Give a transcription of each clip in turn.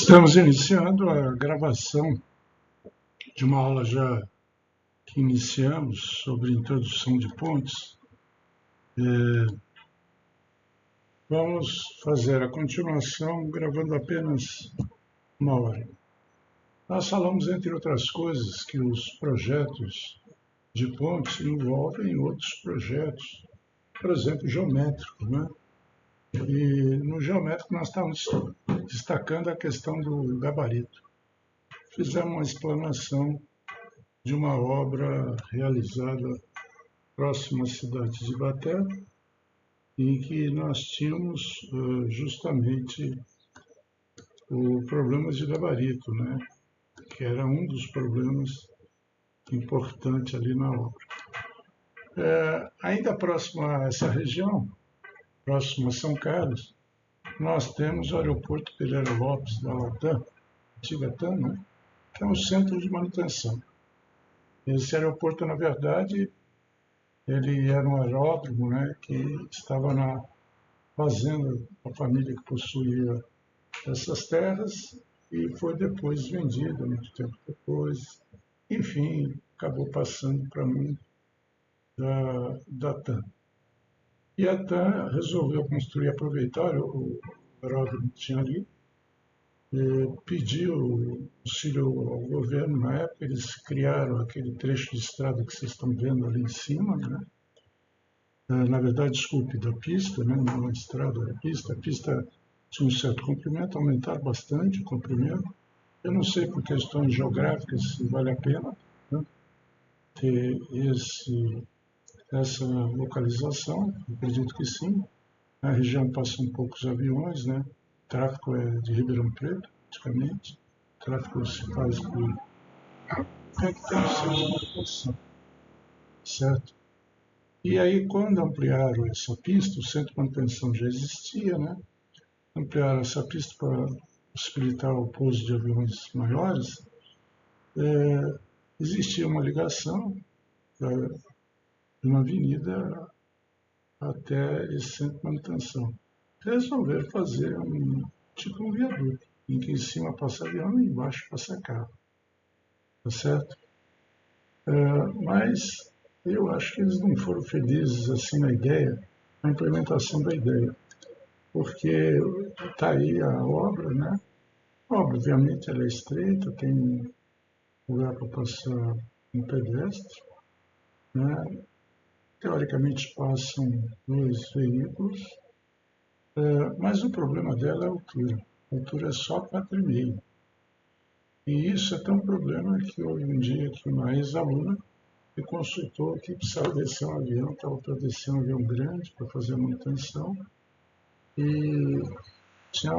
Estamos iniciando a gravação de uma aula já que iniciamos sobre introdução de pontes. Vamos fazer a continuação gravando apenas uma hora. Nós falamos, entre outras coisas, que os projetos de pontes envolvem outros projetos, por exemplo, geométricos, né? E no geométrico nós estamos destacando a questão do gabarito. Fizemos uma explanação de uma obra realizada próxima à cidade de Ibaté, em que nós tínhamos justamente o problema de gabarito, né? Que era um dos problemas importantes ali na obra. Ainda próximo a essa região, próximo a São Carlos, nós temos o aeroporto Pereira Lopes da Latam, antiga TAM, né? Que é um centro de manutenção. Esse aeroporto, na verdade, ele era um aeródromo, né, que estava na fazenda da família que possuía essas terras e foi depois vendido, muito tempo depois. Enfim, acabou passando para mim da TAM. E a TAM resolveu construir, aproveitar o aeródromo que tinha ali, pediu auxílio ao governo. Na época, eles criaram aquele trecho de estrada que vocês estão vendo ali em cima, né? Na verdade, desculpe, da pista, né? Não a estrada, a pista tinha um certo comprimento, aumentaram bastante o comprimento. Eu não sei por questões geográficas se vale a pena, né, ter essa localização, acredito que sim. Na região passam poucos aviões, né? O tráfego é de Ribeirão Preto, praticamente. O tráfego se faz por... Tem que ter um centro de manutenção, certo? E aí, quando ampliaram essa pista, o centro de manutenção já existia, né? Ampliaram essa pista para possibilitar o pouso de aviões maiores. Existia uma ligação de uma avenida até esse centro de manutenção. Resolveram fazer tipo um viaduto, em que em cima passa avião e embaixo passa carro. Tá certo? Mas eu acho que eles não foram felizes assim na ideia, na implementação da ideia, porque está aí a obra, né? Obviamente ela é estreita, tem lugar para passar um pedestre, né? Teoricamente passam dois veículos, mas o problema dela é a altura. A altura é só 4,5. E isso é tão problema que houve um dia que uma ex-aluna me consultou que precisava descer um avião, estava para descer um avião grande para fazer a manutenção, e tinha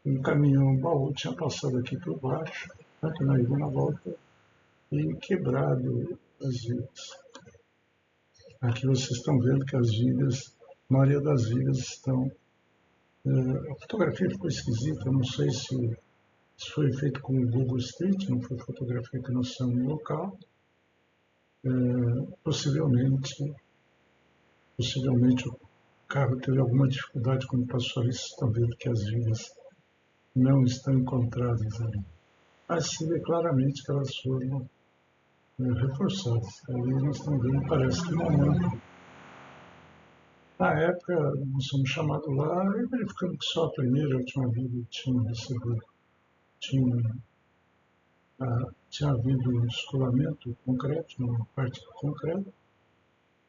um caminhão, um baú, tinha passado aqui por baixo, aqui na ida na volta, e quebrado as vigas. Aqui vocês estão vendo que as vigas, a maioria das vigas estão... a fotografia ficou esquisita, não sei se foi feito com o Google Street, não foi fotografia que nós estamos no local. Possivelmente o carro teve alguma dificuldade quando passou ali. Vocês estão vendo que as vigas não estão encontradas ali. Mas se vê claramente que elas foram reforçadas. Ali nós estamos vendo, parece que não. Na época, nós fomos chamados lá e verificamos que só a primeira e a última viga tinham recebido. Tinha havido um descolamento concreto, uma parte do concreto,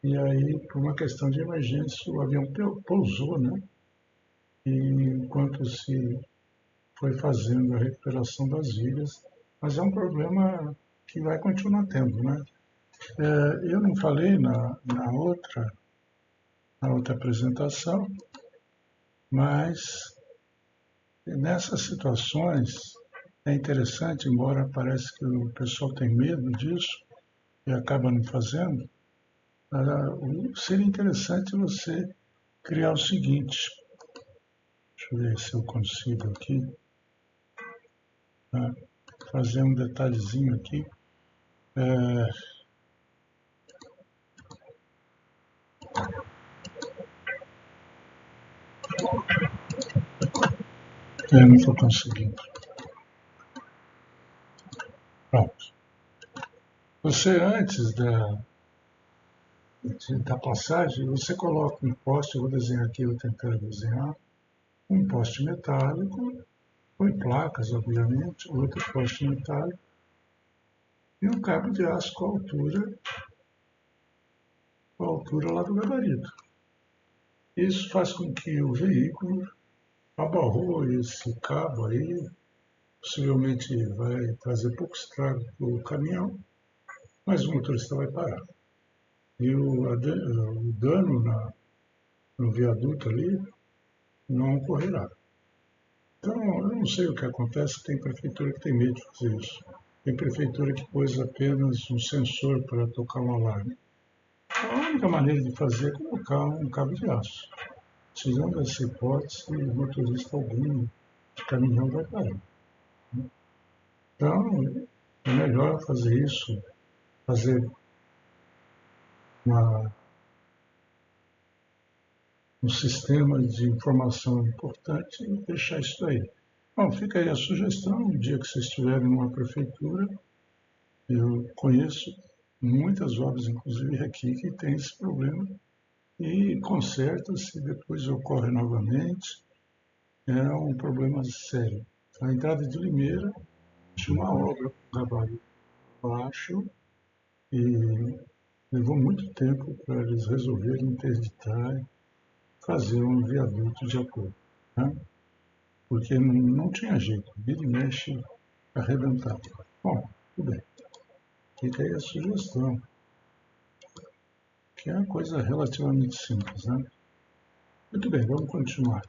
e aí, por uma questão de emergência, o avião pousou, né? E enquanto se foi fazendo a recuperação das vigas, mas é um problema que vai continuar tendo, né? Eu não falei na outra apresentação, mas nessas situações é interessante, embora pareça que o pessoal tem medo disso e acaba não fazendo, seria interessante você criar o seguinte. Deixa eu ver se eu consigo aqui fazer um detalhezinho aqui. Não estou conseguindo. Pronto. Você, antes da passagem, você coloca um poste, eu vou desenhar aqui, eu vou tentar desenhar, um poste metálico, põe placas, obviamente, outro poste metálico, e um cabo de aço com a altura lá do gabarito. Isso faz com que o veículo abarrou esse cabo aí, possivelmente vai trazer pouco estrago para o caminhão, mas o motorista vai parar. E o dano no viaduto ali não ocorrerá. Então, eu não sei o que acontece, tem prefeitura que tem medo de fazer isso. Tem prefeitura que pôs apenas um sensor para tocar um alarme. A única maneira de fazer é colocar um cabo de aço. Tirando essa hipótese, o motorista algum de caminhão vai parar. Então, é melhor fazer isso, fazer um sistema de informação importante e deixar isso aí. Bom, fica aí a sugestão, no dia que vocês estiverem numa prefeitura, eu conheço muitas obras, inclusive aqui, que tem esse problema e conserta-se, depois ocorre novamente. É um problema sério. A entrada de Limeira tinha uma obra com gabarito baixo e levou muito tempo para eles resolverem interditar, fazer um viaduto de acordo, né? Porque não tinha jeito, vira e mexe, arrebentava. Bom, tudo bem. Fica aí a sugestão, que é uma coisa relativamente simples, né? Muito bem, vamos continuar.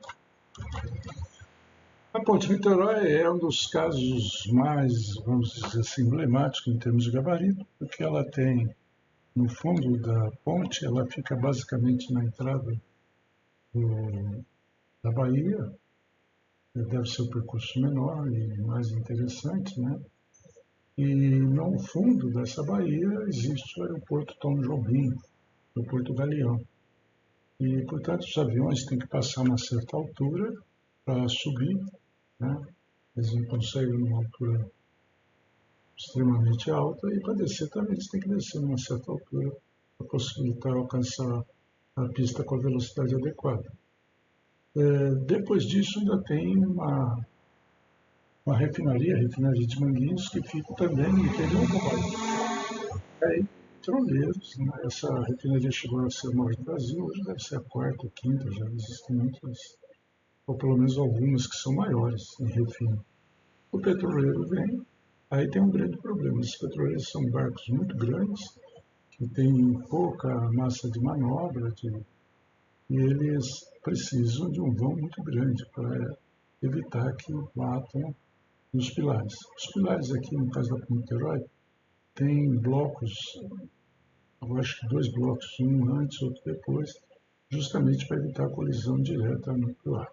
A Ponte Niterói é um dos casos mais, vamos dizer assim, emblemáticos em termos de gabarito, porque ela tem, no fundo da ponte, ela fica basicamente na entrada da Bahia, deve ser o percurso menor e mais interessante, né? E no fundo dessa baía existe o aeroporto Tom Jobim, o Porto Galeão. E, portanto, os aviões têm que passar uma certa altura para subir, né? Eles não conseguem numa altura extremamente alta e para descer também eles têm que descer numa certa altura para possibilitar alcançar a pista com a velocidade adequada. Depois disso ainda tem uma refinaria, a refinaria de Manguinhos, que fica também no interior da Bahia. Aí, petroleiros, né? Essa refinaria chegou a ser a maior do Brasil, hoje deve ser a quarta ou quinta, já existem muitas, ou pelo menos algumas que são maiores em refino. O petroleiro vem, aí tem um grande problema. Esses petroleiros são barcos muito grandes, que têm pouca massa de manobra, e eles precisam de um vão muito grande para evitar que batam nos pilares. Os pilares aqui, no caso da Niterói, tem blocos, eu acho que dois blocos, um antes, outro depois, justamente para evitar a colisão direta no pilar.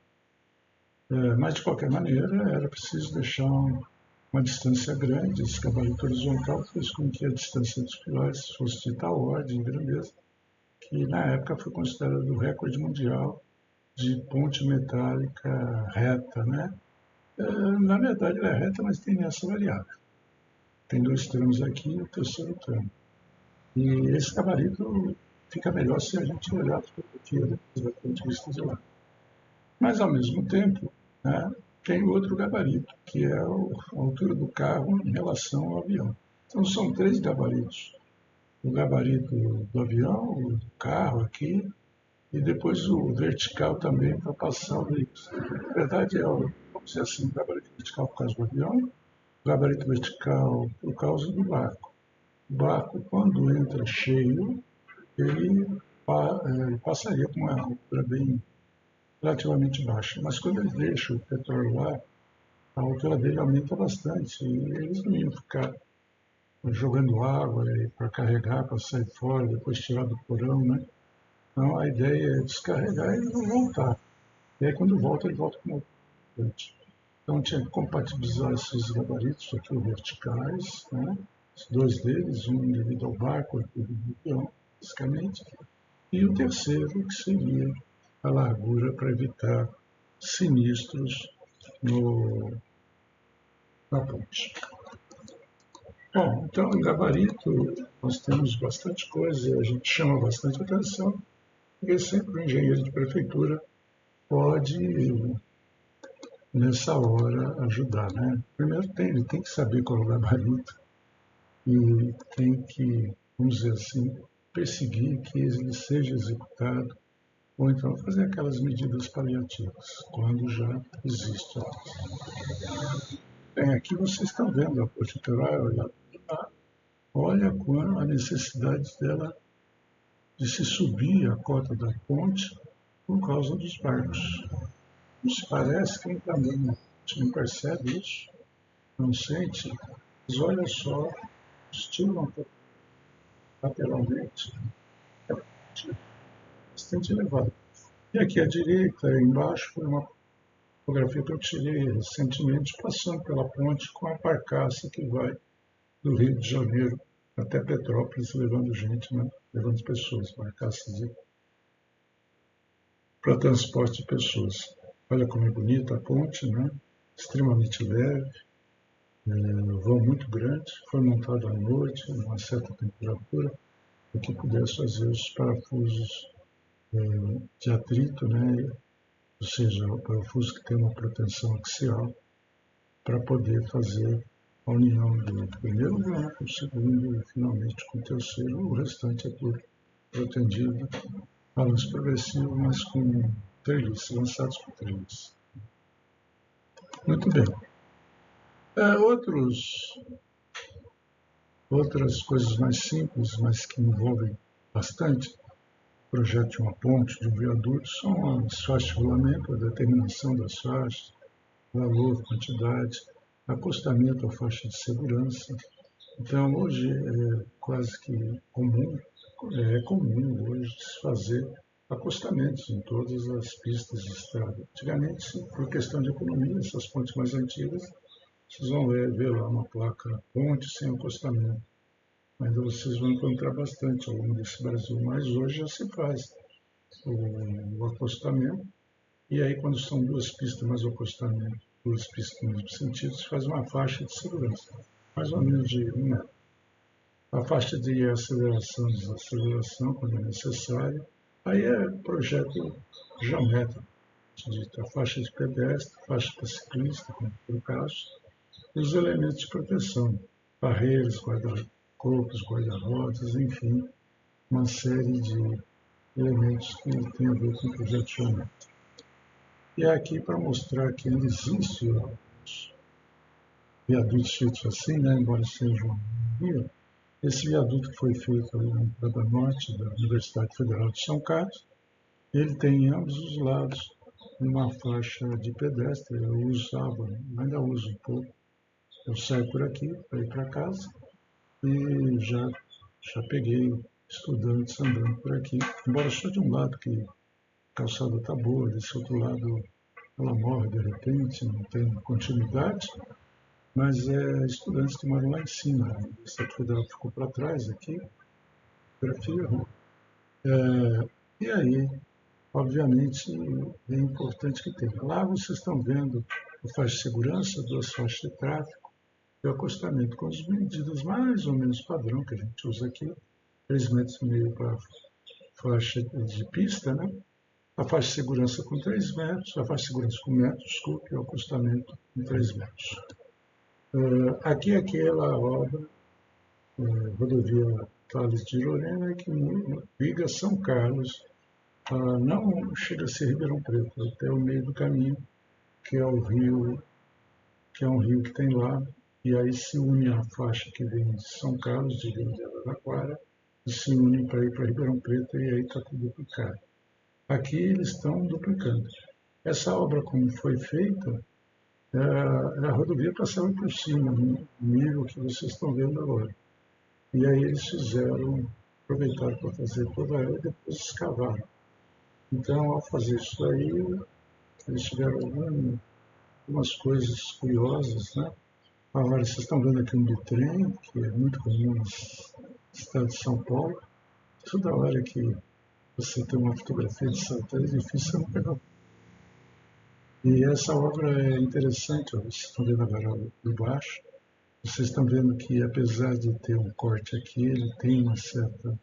Mas, de qualquer maneira, era preciso deixar uma distância grande. Esse gabarito horizontal fez com que a distância dos pilares fosse de tal ordem e grandeza que, na época, foi considerado o recorde mundial de ponte metálica reta, né? Na verdade, ela é reta, mas tem essa variável. Tem dois tramos aqui e o terceiro tramo. E esse gabarito fica melhor se a gente olhar a fotografia depois do ponto de vista de lá. Mas, ao mesmo tempo, né, tem outro gabarito, que é a altura do carro em relação ao avião. Então, são três gabaritos. O gabarito do avião, o do carro aqui, e depois o vertical também para passar o veículo. Na verdade, vamos dizer assim, o gabarito vertical por causa do avião, o gabarito vertical por causa do barco. O barco, quando entra cheio, ele passaria com uma altura bem relativamente baixa. Mas quando ele deixa o petróleo lá, a altura dele aumenta bastante e eles não iam ficar jogando água para carregar, para sair fora, depois tirar do porão, né? Então a ideia é descarregar e não voltar. E aí quando volta, ele volta com o Então tinha que compatibilizar esses gabaritos aqui, verticais, né? Os dois deles, um devido ao barco, outro devido ao avião, basicamente, e o terceiro, que seria a largura para evitar sinistros na ponte. Bom, então, em gabarito, nós temos bastante coisa e a gente chama bastante atenção, porque sempre o engenheiro de prefeitura pode, nessa hora, ajudar, né? Primeiro, ele tem que saber qual é o gabarito e tem que, vamos dizer assim, perseguir que ele seja executado, ou então fazer aquelas medidas paliativas, quando já existe. Bem, aqui vocês estão vendo a ponte Niterói, olha a necessidade dela de se subir a cota da ponte por causa dos barcos. Nos parece que também não percebe isso, não sente, mas olha só, estilam lateralmente, é bastante elevado. E aqui à direita, embaixo, foi uma fotografia que eu tirei recentemente, passando pela ponte com a barcaça que vai do Rio de Janeiro até Petrópolis, levando gente, né? Levando pessoas, barcaças para transporte de pessoas. Olha como é bonita a ponte, né? Extremamente leve, vão muito grande, foi montado à noite, uma certa temperatura, para que pudesse fazer os parafusos de atrito, né? Ou seja, o parafuso que tem uma proteção axial, para poder fazer a união do primeiro bloco, o segundo e finalmente com o terceiro. O restante é tudo protendido, balanço progressivo, mas com treliços, lançados com treliços. Muito bem. Outras coisas mais simples, mas que envolvem bastante o projeto de uma ponte, de um viaduto, são as faixas de rolamento, a determinação das faixas, valor, quantidade, acostamento à faixa de segurança. Então, hoje é quase que comum, é comum hoje se fazer acostamentos em todas as pistas de estrada. Antigamente, por questão de economia, essas pontes mais antigas, vocês vão ver lá uma placa ponte sem acostamento. Ainda vocês vão encontrar bastante ao longo desse Brasil, mas hoje já se faz o acostamento. E aí, quando são duas pistas mais o acostamento, duas pistas no mesmo sentido, se faz uma faixa de segurança, mais ou menos de 1 metro. A faixa de aceleração e desaceleração, quando é necessário. Aí é projeto geométrico, a faixa de pedestre, faixa para ciclista, como foi o caso, e os elementos de proteção, barreiras, guarda-corpos, guarda-rodas, enfim, uma série de elementos que têm a ver com o projeto geométrico. E é aqui para mostrar que ainda existe os viadutos feitos assim, né, embora sejam via. Esse viaduto que foi feito ali na entrada norte da Universidade Federal de São Carlos, ele tem em ambos os lados uma faixa de pedestre. Eu usava, ainda uso um pouco. Eu saio por aqui para ir para casa e já peguei estudantes andando por aqui. Embora só de um lado que a calçada está boa, desse outro lado ela morre de repente, não tem continuidade, mas estudantes que moram lá em cima. A Universidade Federal ficou para trás aqui, grafia. E aí, obviamente, é importante que tenha. Lá vocês estão vendo a faixa de segurança, duas faixas de tráfego e o acostamento com as medidas mais ou menos padrão que a gente usa aqui, 3,5 metros para a faixa de pista, né? A faixa de segurança com 3 metros, a faixa de segurança com 1 metro, desculpe, e o acostamento com 3 metros. Aqui é aquela obra, rodovia Tales de Lorena, que liga São Carlos, não chega a ser Ribeirão Preto, até o meio do caminho, que é o rio, que é um rio que tem lá, e aí se une a faixa que vem de São Carlos, de Rio de Araraquara, e se une para ir para Ribeirão Preto, e aí está tudo duplicado. Aqui eles estão duplicando. Essa obra, como foi feita, a rodovia passava por cima, no nível que vocês estão vendo agora. E aí eles aproveitaram para fazer toda ela e depois escavaram. Então, ao fazer isso aí, eles tiveram algumas coisas curiosas, né? Agora, vocês estão vendo aqui um bitrem, que é muito comum no estado de São Paulo. Toda hora que você tem uma fotografia de satélite, é difícil você não pegar. E essa obra é interessante, ó, vocês estão vendo agora por baixo, vocês estão vendo que apesar de ter um corte aqui, ele tem uma certa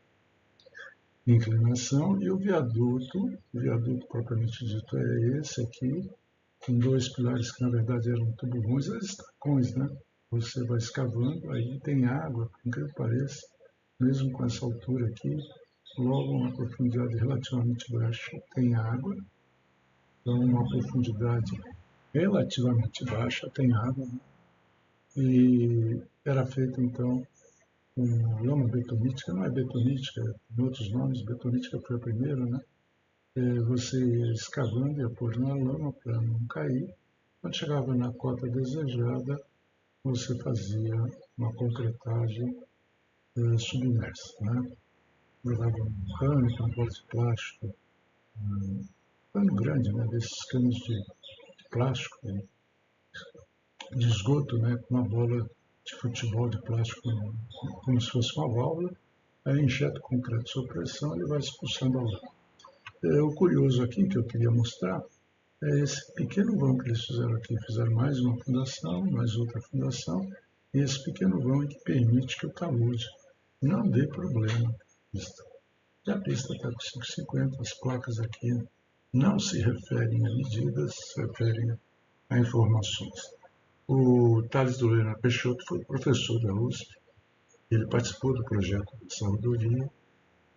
inclinação, e o viaduto propriamente dito é esse aqui, com dois pilares que na verdade eram tubulões, estacões, né? Você vai escavando, aí tem água, por incrível que pareça, mesmo com essa altura aqui, logo uma profundidade relativamente baixa, tem água, então uma profundidade relativamente baixa, tem água, né? E era feito então com lama betonítica, não é betonítica, tem outros nomes, betonítica foi a primeira, né? Você ia escavando e pôr na lama para não cair. Quando chegava na cota desejada, você fazia uma concretagem submersa, né? Levava um cano, uma bola de plástico, um cano grande, né? Desses canos de plástico, de esgoto, né? Com uma bola de futebol de plástico, como se fosse uma válvula. Aí injeta o concreto sob pressão e vai expulsando a lama. O curioso aqui que eu queria mostrar é esse pequeno vão que eles fizeram aqui. Fizeram mais uma fundação, mais outra fundação, e esse pequeno vão é que permite que o talude não dê problema na pista. E a pista está com 5,50, as placas aqui não se referem a medidas, se referem a informações. O Thales Dolena Peixoto foi professor da USP, ele participou do projeto dessa rodovia,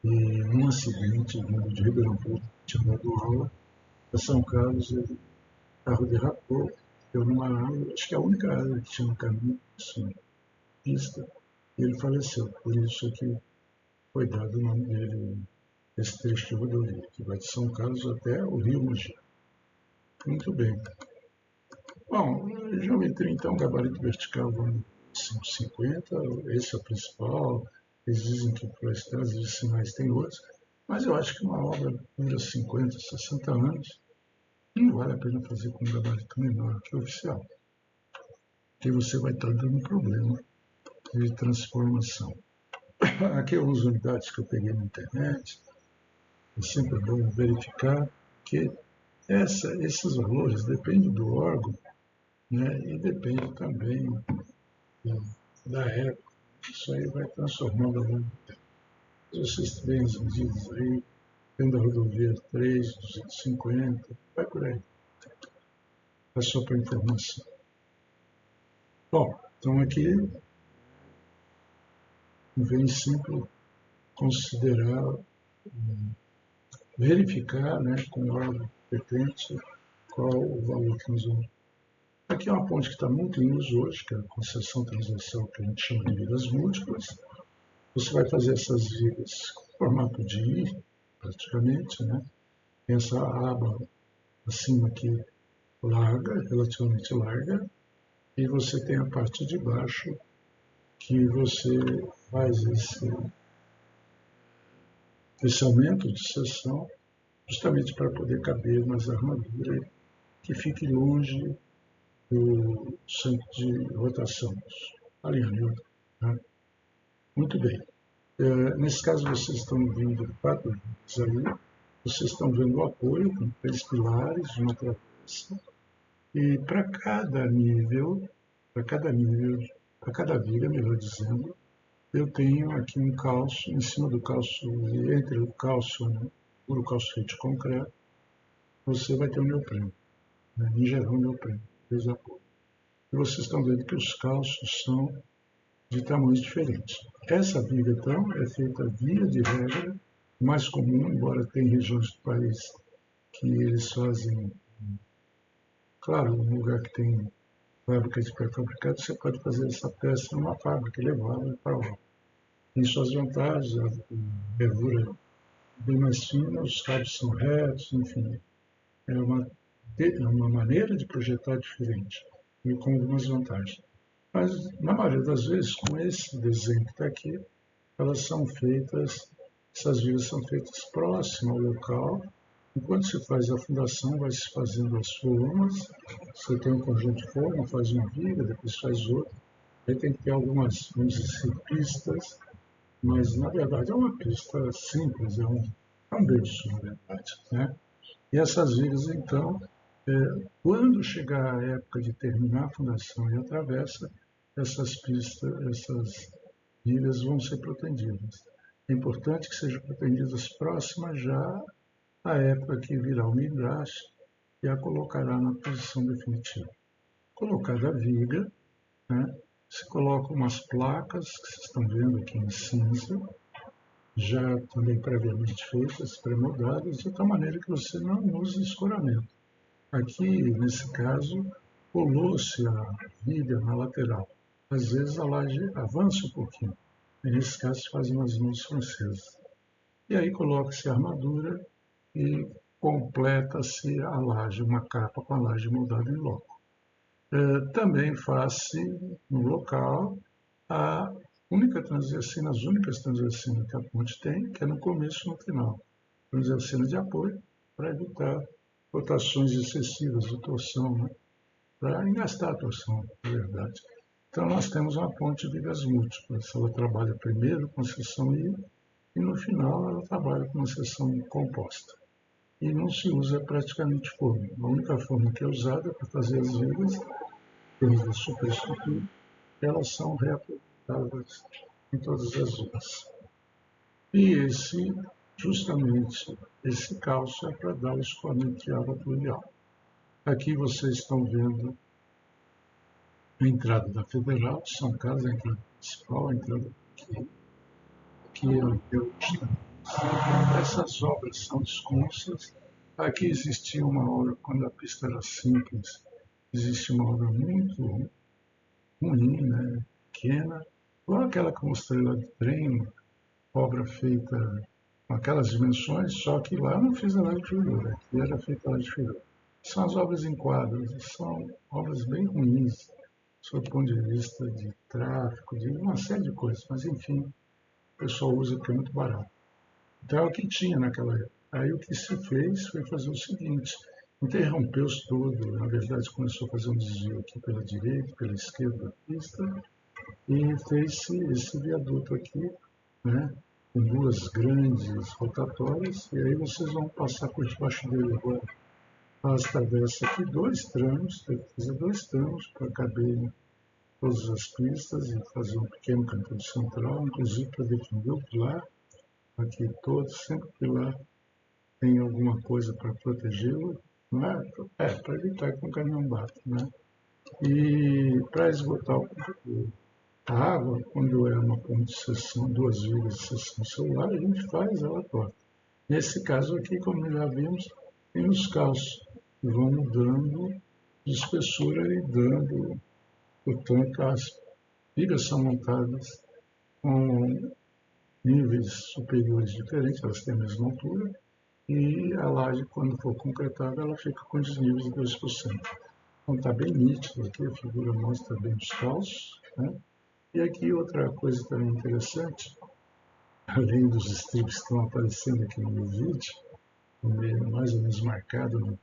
e num acidente vindo de Ribeirão Preto, tinha dado aula, para São Carlos, o carro derrapou, deu numa árvore, acho que é a única árvore que tinha no caminho, assim, pista, e ele faleceu. Por isso que foi dado o nome dele, esse trecho de rodovia, que vai de São Carlos até o Rio Mogi. Muito bem. Bom, geometria, então, gabarito vertical, vamos 5,50, esse é o principal. Eles dizem que para estradas de sinais tem outros, mas eu acho que uma obra dura 50, 60 anos, não vale a pena fazer com um gabarito menor que o oficial, porque você vai estar dando problema de transformação. Aqui algumas unidades que eu peguei na internet, é sempre bom verificar que esses valores dependem do órgão, né, e depende também da época. Isso aí vai transformando ao longo do tempo. Vocês têm as medidas aí, tendo a rodovia 3, 250, vai por aí. É só para informação. Bom, então aqui vem sempre considerar, verificar, né, com o órgão competente qual o valor que nós vamos. Aqui é uma ponte que está muito em uso hoje, que é a concessão transversal, que a gente chama de vigas múltiplas. Você vai fazer essas vigas com formato de I, praticamente, né? Tem essa aba acima aqui larga, relativamente larga, e você tem a parte de baixo que você faz esse aumento de seção justamente para poder caber nas armaduras que fique longe do centro de rotação dos alinhamento. Né? Muito bem. Nesse caso, vocês estão vendo 4 linhas ali, vocês estão vendo o apoio com 3 pilares, uma travessa, e para cada viga, melhor dizendo, eu tenho aqui um calço, em cima do calço, entre o calço, né, puro calço de concreto, você vai ter o neopreno, né, em geral o neopreno, fez apoio. E vocês estão vendo que os calços são de tamanhos diferentes. Essa viga, então, é feita via de regra, mais comum, embora tenha regiões do país que eles fazem, claro, no lugar que tem fábrica de pré-fabricado, você pode fazer essa peça numa fábrica e levá-la para lá. Tem suas vantagens, a fervura bem mais fina, os cabos são retos, enfim, é uma maneira de projetar diferente e com algumas vantagens. Mas, na maioria das vezes, com esse desenho que está aqui, essas vigas são feitas próximas ao local. Enquanto se faz a fundação, vai se fazendo as formas. Você tem um conjunto de forma, faz uma viga, depois faz outra. Aí tem que ter algumas, vamos dizer, pistas, mas na verdade é uma pista simples, é um berço, na verdade. Né? E essas vigas, então, Quando chegar a época de terminar a fundação e a travessa, essas pistas, essas vigas vão ser protegidas. É importante que sejam protegidas próximas já à época que virá o midrash e a colocará na posição definitiva. Colocada a viga, né, se colocam umas placas, que vocês estão vendo aqui em cinza, já também previamente feitas, pré-moldadas, de tal maneira que você não use escoramento. Aqui, nesse caso, colou-se a viga na lateral. Às vezes a laje avança um pouquinho. E nesse caso, se fazem as mãos francesas. E aí coloca-se a armadura e completa-se a laje, uma capa com a laje moldada em loco. Também faz-se no local a única transversina, as únicas transversinas que a ponte tem, que é no começo e no final. Transversina de apoio, para evitar rotações excessivas de torção, né? Para engastar a torção, na verdade. Então, nós temos uma ponte de vigas múltiplas. Ela trabalha primeiro com seção I e, no final, ela trabalha com uma seção composta. E não se usa praticamente forno. A única forma que é usada para fazer as vigas, temos a superestrutura, elas são reaproveitáveis em todas as vigas. E justamente, esse cálcio é para dar o escoamento de água pluvial. Aqui vocês estão vendo a entrada da Federal de São Carlos, a entrada principal, a entrada aqui é o está. Essas obras são desconsas. Aqui existia uma obra, quando a pista era simples, existia uma obra muito ruim, né? Pequena, igual aquela que eu mostrei lá de trem, obra feita com aquelas dimensões, só que lá eu não fiz a laje de figura, aqui era feita a laje de figura. São as obras em quadros, são obras bem ruins, sob o ponto de vista de tráfego, de uma série de coisas, mas enfim, o pessoal usa porque é muito barato. Então é o que tinha naquela época. Aí o que se fez foi fazer o seguinte, interrompeu-se tudo, na verdade começou a fazer um desvio aqui pela direita, pela esquerda da pista, e fez-se esse viaduto aqui, né, com duas grandes rotatórias, e aí vocês vão passar por debaixo dele agora. Elas atravessam aqui dois tramos, tem que fazer dois tramos para caber todas as pistas e fazer um pequeno canteiro central, inclusive para defender o pilar, aqui todo, sempre o pilar tem alguma coisa para protegê-lo, não é? Para evitar que um caminhão bata, né? E para esgotar o computador. A água, quando é uma ponte de seção, duas vigas de seção celular, a gente faz ela torta. Nesse caso aqui, como já vimos, tem os calços que vão mudando de espessura e dando, portanto, as vigas são montadas com níveis superiores diferentes, elas têm a mesma altura, e a laje, quando for concretada, ela fica com desníveis de 2%. Então está bem nítido aqui, a figura mostra bem os calços, né? E aqui outra coisa também interessante, além dos estribos que estão aparecendo aqui no meu vídeo, mais ou menos marcado na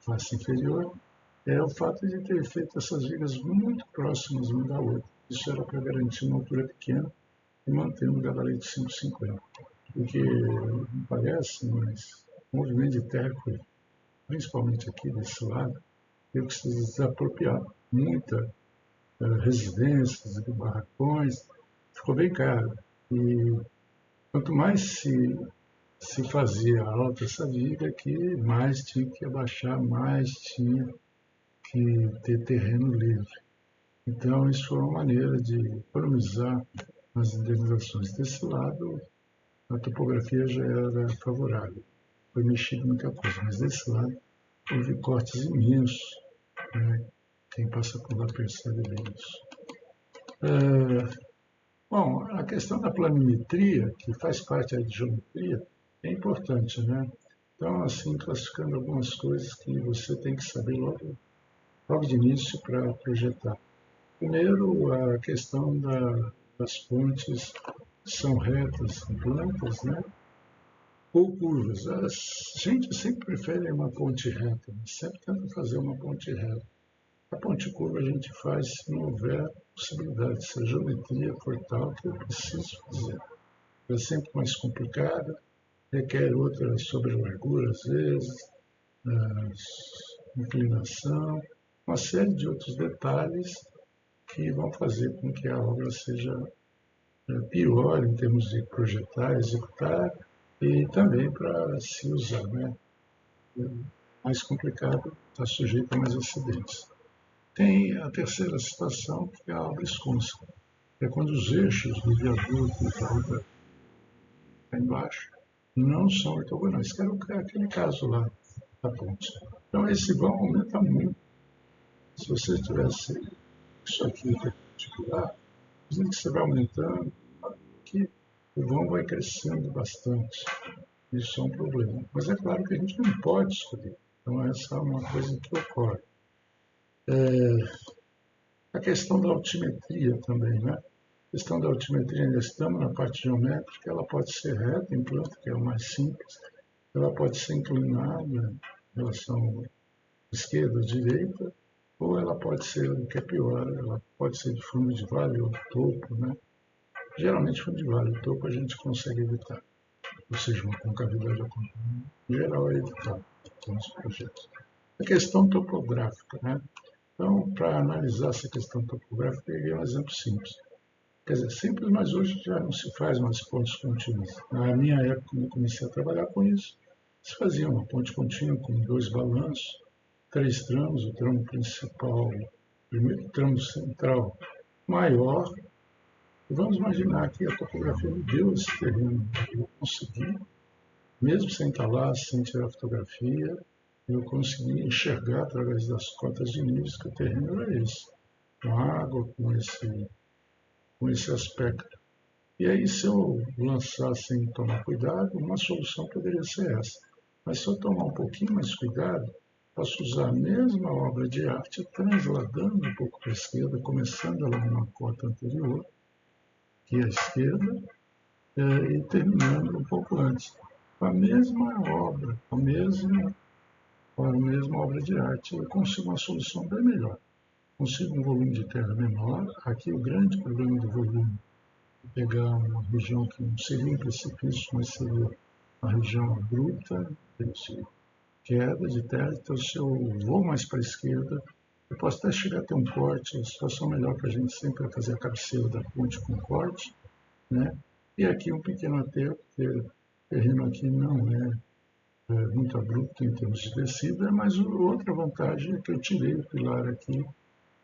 face inferior, é o fato de ter feito essas vigas muito próximas uma da outra. Isso era para garantir uma altura pequena e manter um gabarito 5,50. Porque não parece, mas o movimento de terra, principalmente aqui desse lado, teve que se desapropriar. Muita residências, barracões, ficou bem caro. E quanto mais se fazia alta essa viga, que mais tinha que abaixar, mais tinha que ter terreno livre. Então, isso foi uma maneira de economizar nas indenizações. Desse lado, a topografia já era favorável. Foi mexido muita coisa, mas desse lado houve cortes imensos. Né? Quem passa por lá percebe bem isso. Bom, a questão da planimetria, que faz parte da geometria, é importante, né? Então, assim, classificando algumas coisas que você tem que saber logo de início para projetar. Primeiro, a questão das pontes são retas, planas, né? Ou curvas. A gente sempre prefere uma ponte reta, né? Sempre tenta fazer uma ponte reta. A ponte curva a gente faz se não houver possibilidade, se a geometria for tal que eu preciso fazer. É sempre mais complicada, requer outra sobrelargura às vezes, inclinação, uma série de outros detalhes que vão fazer com que a obra seja pior em termos de projetar, executar e também para se usar, né? Mais complicado, está sujeito a mais acidentes. Tem a terceira situação, que é a obra esconsa, que é quando os eixos do viaduto e da outra cá embaixo não são ortogonais, que era aquele caso lá da ponte. Então esse vão aumenta muito. Se você tivesse isso aqui perpendicular, dizendo que você vai aumentando, que o vão vai crescendo bastante. Isso é um problema. Mas é claro que a gente não pode escolher. Então essa é uma coisa que ocorre. A questão da altimetria também, né? A questão da altimetria, ainda estamos na parte geométrica, ela pode ser reta em planta, que é o mais simples, ela pode ser inclinada em relação à esquerda ou direita, ou ela pode ser, o que é pior, ela pode ser de fundo de vale ou topo, né? Geralmente fundo de vale, topo a gente consegue evitar, ou seja, uma concavidade em geral é evitável nos projetos. A questão topográfica, né? Então, para analisar essa questão topográfica, eu peguei um exemplo simples. Quer dizer, simples, mas hoje já não se faz mais pontes contínuas. Na minha época, quando eu comecei a trabalhar com isso, se fazia uma ponte contínua com 2 balanços, 3 tramos, o tramo principal, o primeiro tramo central maior. E vamos imaginar que a topografia me deu esse terreno. Eu consegui, mesmo sem estar lá, sem tirar fotografia, eu consegui enxergar através das cotas de níveis que o terreno era esse, com água, com esse aspecto. E aí, se eu lançar sem tomar cuidado, uma solução poderia ser essa. Mas se eu tomar um pouquinho mais cuidado, posso usar a mesma obra de arte, transladando um pouco para a esquerda, começando ela numa cota anterior, que é a esquerda, e terminando um pouco antes. Com a mesma obra, com a mesma obra de arte, eu consigo uma solução bem melhor. Consigo um volume de terra menor. Aqui o grande problema do volume pegar uma região que não seria um precipício, mas seria uma região bruta, de queda de terra. Então, se eu vou mais para a esquerda, eu posso até chegar a ter um corte. A situação melhor para a gente sempre é fazer a cabeceira da ponte com corte, né? E aqui um pequeno aterro, porque o terreno aqui não é muito abrupto em termos de descida, mas outra vantagem é que eu tirei o pilar aqui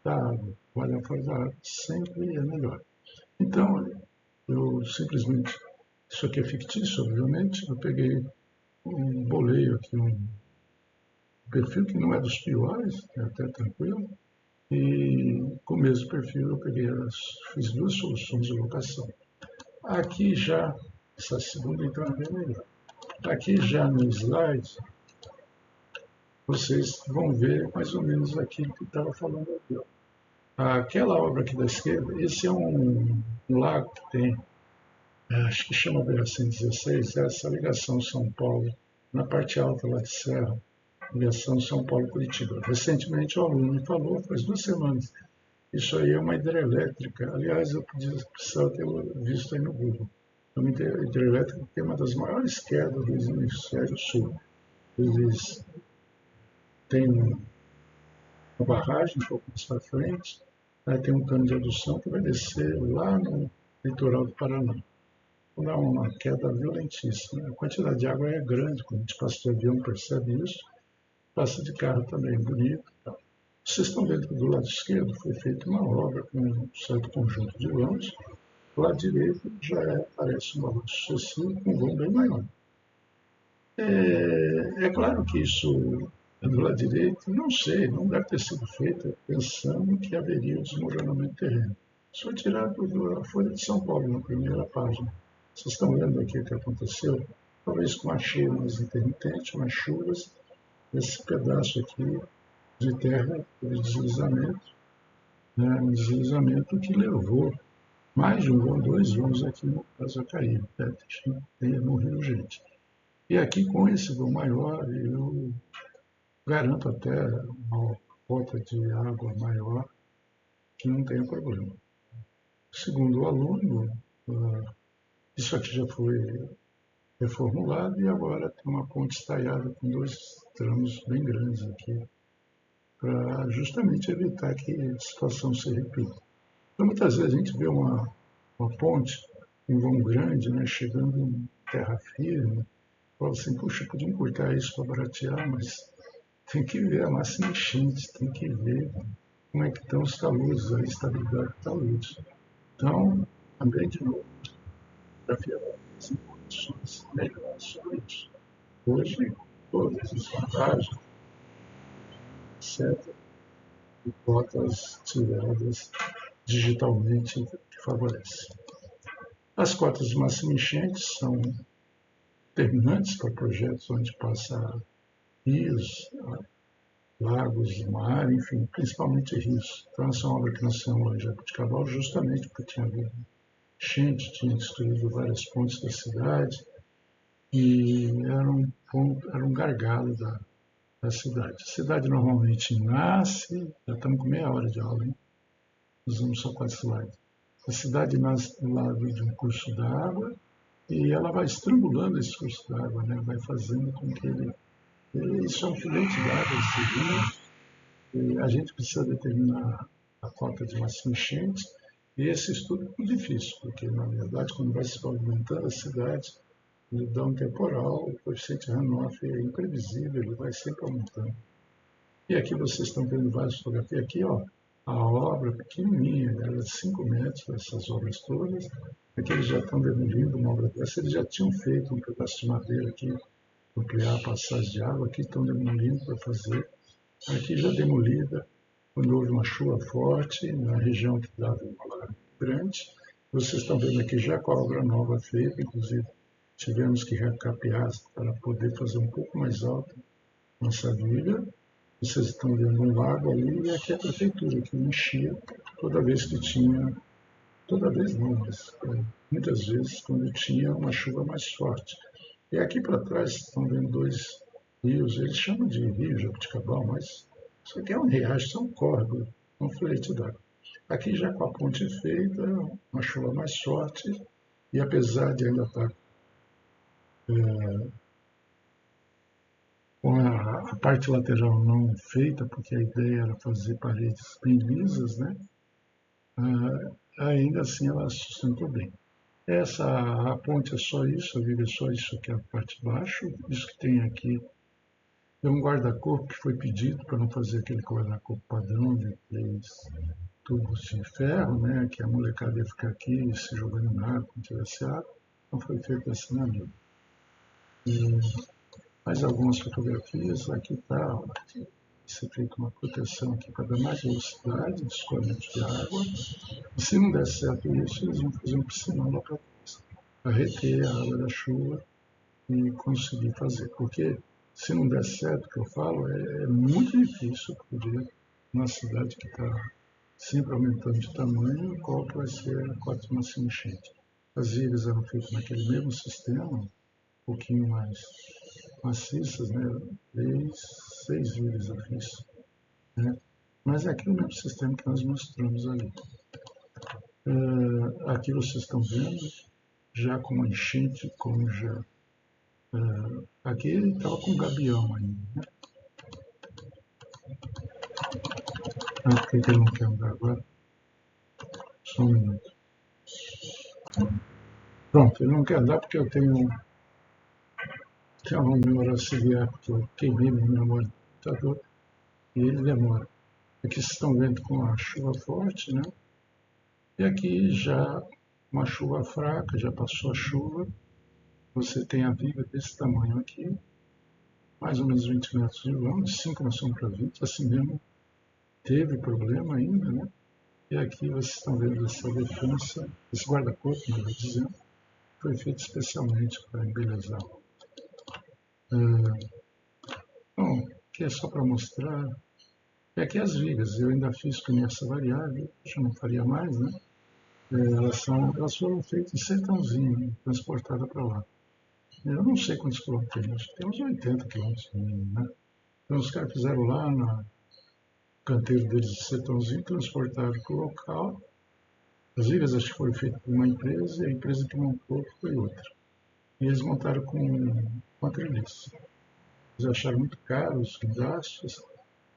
da água. O olhar fora da água sempre é melhor. Então, eu simplesmente, isso aqui é fictício, obviamente, eu peguei bolei aqui um perfil que não é dos piores, é até tranquilo, e com o mesmo perfil eu fiz 2 soluções de locação. Aqui já, essa segunda então é bem melhor. Aqui já no slide, vocês vão ver mais ou menos aquilo que estava falando aqui. Ó. Aquela obra aqui da esquerda, esse é um lago que tem acho que chama BR-116, essa ligação São Paulo, na parte alta lá de Serra, ligação São Paulo-Curitiba. Recentemente o aluno me falou, faz 2 semanas, isso aí é uma hidrelétrica. Aliás, eu precisava ter visto aí no Google. É uma hidrelétrica que tem uma das maiores quedas do hemisfério sul. Eles têm uma barragem um pouco mais para frente, aí tem um cano de adução que vai descer lá no litoral do Paraná. Dá uma queda violentíssima. A quantidade de água é grande, quando a gente passa de avião percebe isso, passa de carro também, bonito. Vocês estão vendo que do lado esquerdo foi feita uma obra com um certo conjunto de vãos, do lado direito já parece um valor sucessivo com um vão bem maior. É claro que isso, do lado direito, não sei, não deve ter sido feito pensando que haveria o desmoronamento terreno. Isso foi tirado da Folha de São Paulo, na primeira página. Vocês estão vendo aqui o que aconteceu? Talvez com uma cheia mais intermitente, umas chuvas, esse pedaço aqui de terra de deslizamento, né, um deslizamento que levou mais de um vão, 2 vãos aqui no caso a cair, morreu gente. E aqui com esse vão maior, eu garanto até uma cota de água maior que não tenha problema. Segundo o aluno, isso aqui já foi reformulado e agora tem uma ponte estaiada com 2 tramos bem grandes aqui, para justamente evitar que a situação se repita. Então, muitas vezes a gente vê uma ponte, um vão grande, né, chegando em terra firme, fala assim, puxa, podiam cortar isso para baratear, mas tem que ver a máxima enchente, tem que ver como é que estão os taludes, a estabilidade dos taludes. Então, também, de novo, para as informações melhores sobre isso. Hoje, todas as vantagens, etc., e cotas tiradas digitalmente que favorecem. As cotas de máxima enchente são determinantes para projetos onde passa rios, lagos, mar, enfim, principalmente rios. Então, essa obra que nós fizemos lá em Jaboticabal, justamente porque tinha havido enchente, tinha destruído várias pontes da cidade e era um gargalo da cidade. A cidade normalmente nasce, já estamos com meia hora de aula, hein? Usamos só 4 slides. A cidade nasce do lado de um curso d'água e ela vai estrangulando esse curso d'água, né? Vai fazendo com que ele. Isso é um filete d'água, esse rio, e a gente precisa determinar a cota de máxima enchente, e esse estudo é muito difícil, porque, na verdade, quando vai se pavimentando a cidade, ele dá um temporal, o coeficiente de runoff é imprevisível, ele vai sempre aumentando. E aqui vocês estão vendo várias fotografias. Aqui, ó, a obra pequenininha, era de 5 metros, essas obras todas. Aqui eles já estão demolindo uma obra dessa. Eles já tinham feito um pedaço de madeira aqui, ampliar a passagem de água. Aqui estão demolindo para fazer. Aqui já demolida, quando houve uma chuva forte, na região que dava uma lagoa grande. Vocês estão vendo aqui já com a obra nova feita, inclusive tivemos que recapear para poder fazer um pouco mais alta nossa viga. Vocês estão vendo um lago ali e aqui é a prefeitura que enchia toda vez que tinha, toda vez não, mas muitas vezes quando tinha uma chuva mais forte. E aqui para trás estão vendo 2 rios, eles chamam de rio Jabuticabal, mas isso aqui é um riacho, é um córrego, um fluente d'água. Aqui já com a ponte feita, uma chuva mais forte, e apesar de ainda estar com a parte lateral não feita, porque a ideia era fazer paredes bem lisas, né? Ainda assim ela sustentou bem. A ponte é só isso, a viga é só isso aqui, a parte de baixo. Isso que tem aqui é um guarda-corpo que foi pedido para não fazer aquele guarda-corpo padrão de 3 tubos de ferro, né? Que a molecada ia ficar aqui se jogando na água, quando tivesse água. Então foi feito assim na linha. E mais algumas fotografias, aqui está ser feita uma proteção aqui para dar mais velocidade de escoamento de água. E se não der certo isso, eles vão fazer um piscinão lá para reter a água da chuva e conseguir fazer. Porque se não der certo, o que eu falo, é muito difícil poder, numa cidade que está sempre aumentando de tamanho, qual vai ser a cota de máxima enchente. As ilhas eram feitas naquele mesmo sistema, um pouquinho mais maciças, né? 6 ilhas eu fiz, né? Mas é aquele mesmo sistema que nós mostramos ali. Aqui vocês estão vendo, já com uma enchente, como já. Aqui ele estava com gabião ainda, né? Por que ele não quer andar agora? Só um minuto. Pronto, ele não quer andar porque eu tenho uma memória auxiliar, porque eu queimei minha memória do computador e ele demora. Aqui vocês estão vendo com a chuva forte, né? E aqui já uma chuva fraca, já passou a chuva. Você tem a viga desse tamanho aqui, mais ou menos 20 metros de longo, 5 nós somos para 20, assim mesmo teve problema ainda, né? E aqui vocês estão vendo essa defesa, esse guarda-corpo, melhor dizendo, foi feito especialmente para embelezar. Bom, aqui é só para mostrar. E aqui as vigas, eu ainda fiz com essa variável, já não faria mais, né? Elas foram feitas em Sertãozinho, transportadas para lá. Eu não sei quantos quilômetros tem uns 80 quilômetros, né? Então os caras fizeram lá no canteiro deles de Sertãozinho, transportaram para o local. As vigas acho que foram feitas por uma empresa e a empresa que montou foi outra. E eles montaram com a treliça. Eles acharam muito caro os gastos,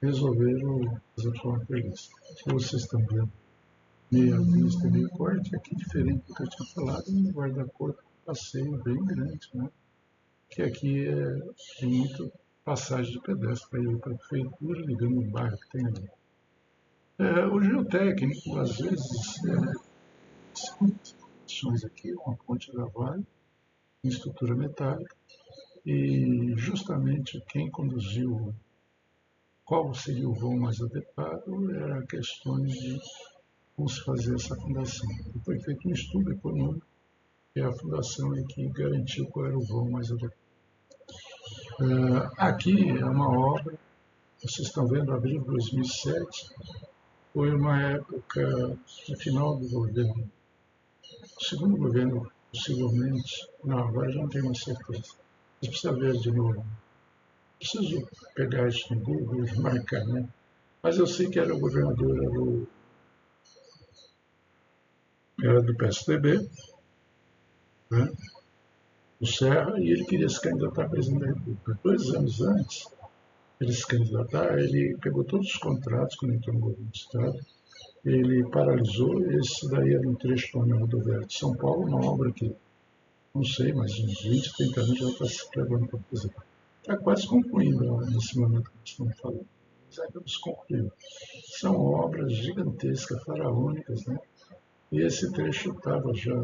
resolveram fazer de forma prevista. Se vocês estão vendo meia vista, meio corte, aqui diferente do que eu tinha falado, um guarda-corpo, passeio bem grande, né? Que aqui tem muito passagem de pedestre para ir para a prefeitura, ligando o bairro que tem ali. O geotécnico, às vezes, condições aqui, uma ponte da Vale, em estrutura metálica, e justamente quem conduziu qual seria o voo mais adequado era a questão de como se fazer essa fundação. E foi feito um estudo econômico e a fundação é que garantiu qual era o voo mais adequado. Aqui é uma obra, vocês estão vendo, abril de 2007, foi uma época de final do governo. O segundo governo, possivelmente, não, agora já não tenho mais certeza. Mas precisa ver de novo. Preciso pegar isso no Google e marcar, né? Mas eu sei que era o governador, era do PSDB, né? O Serra, e ele queria se candidatar a presidente da República. 2 anos antes de ele se candidatar, ele pegou todos os contratos quando entrou no governo do Estado, ele paralisou, esse daí era um trecho da União Rodoviária de São Paulo, uma obra que, não sei, mas uns 20, 30 anos já está se levando para fazer. Está quase concluindo nesse momento que estamos falando. Mas ainda não se concluiu. São obras gigantescas, faraônicas, né? E esse trecho já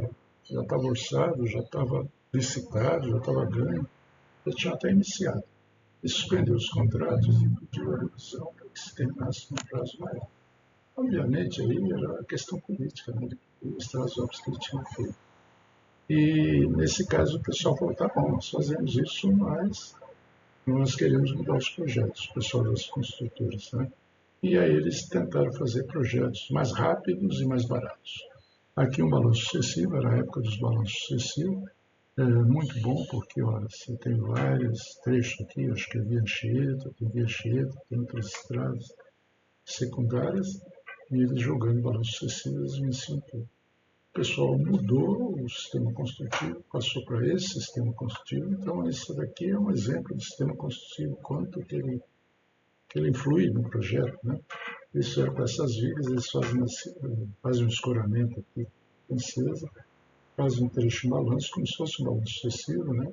estava orçado, já estava licitado, já estava ganho, já tinha até iniciado. E suspendeu os contratos e pediu a revisão para que se terminasse no prazo maior. Obviamente, aí era a questão política, né? Ele mostrar as obras que ele tinha feito. E, nesse caso, o pessoal falou, tá bom, nós fazemos isso, mas nós queremos mudar os projetos, o pessoal das construtoras, né? E aí eles tentaram fazer projetos mais rápidos e mais baratos. Aqui um balanço sucessivo, era a época dos balanços sucessivos, muito bom porque olha, você tem vários trechos aqui, acho que é Via Anchieta, tem outras estradas secundárias, e eles jogando balanços sucessivos em cima tudo. O pessoal mudou o sistema construtivo, passou para esse sistema construtivo, então esse daqui é um exemplo de sistema construtivo, quanto que ele influi no projeto, né? Isso é com essas vigas, eles fazem um escoramento aqui, francesa, fazem um trecho de balanço, como se fosse um balanço sucessivo, né?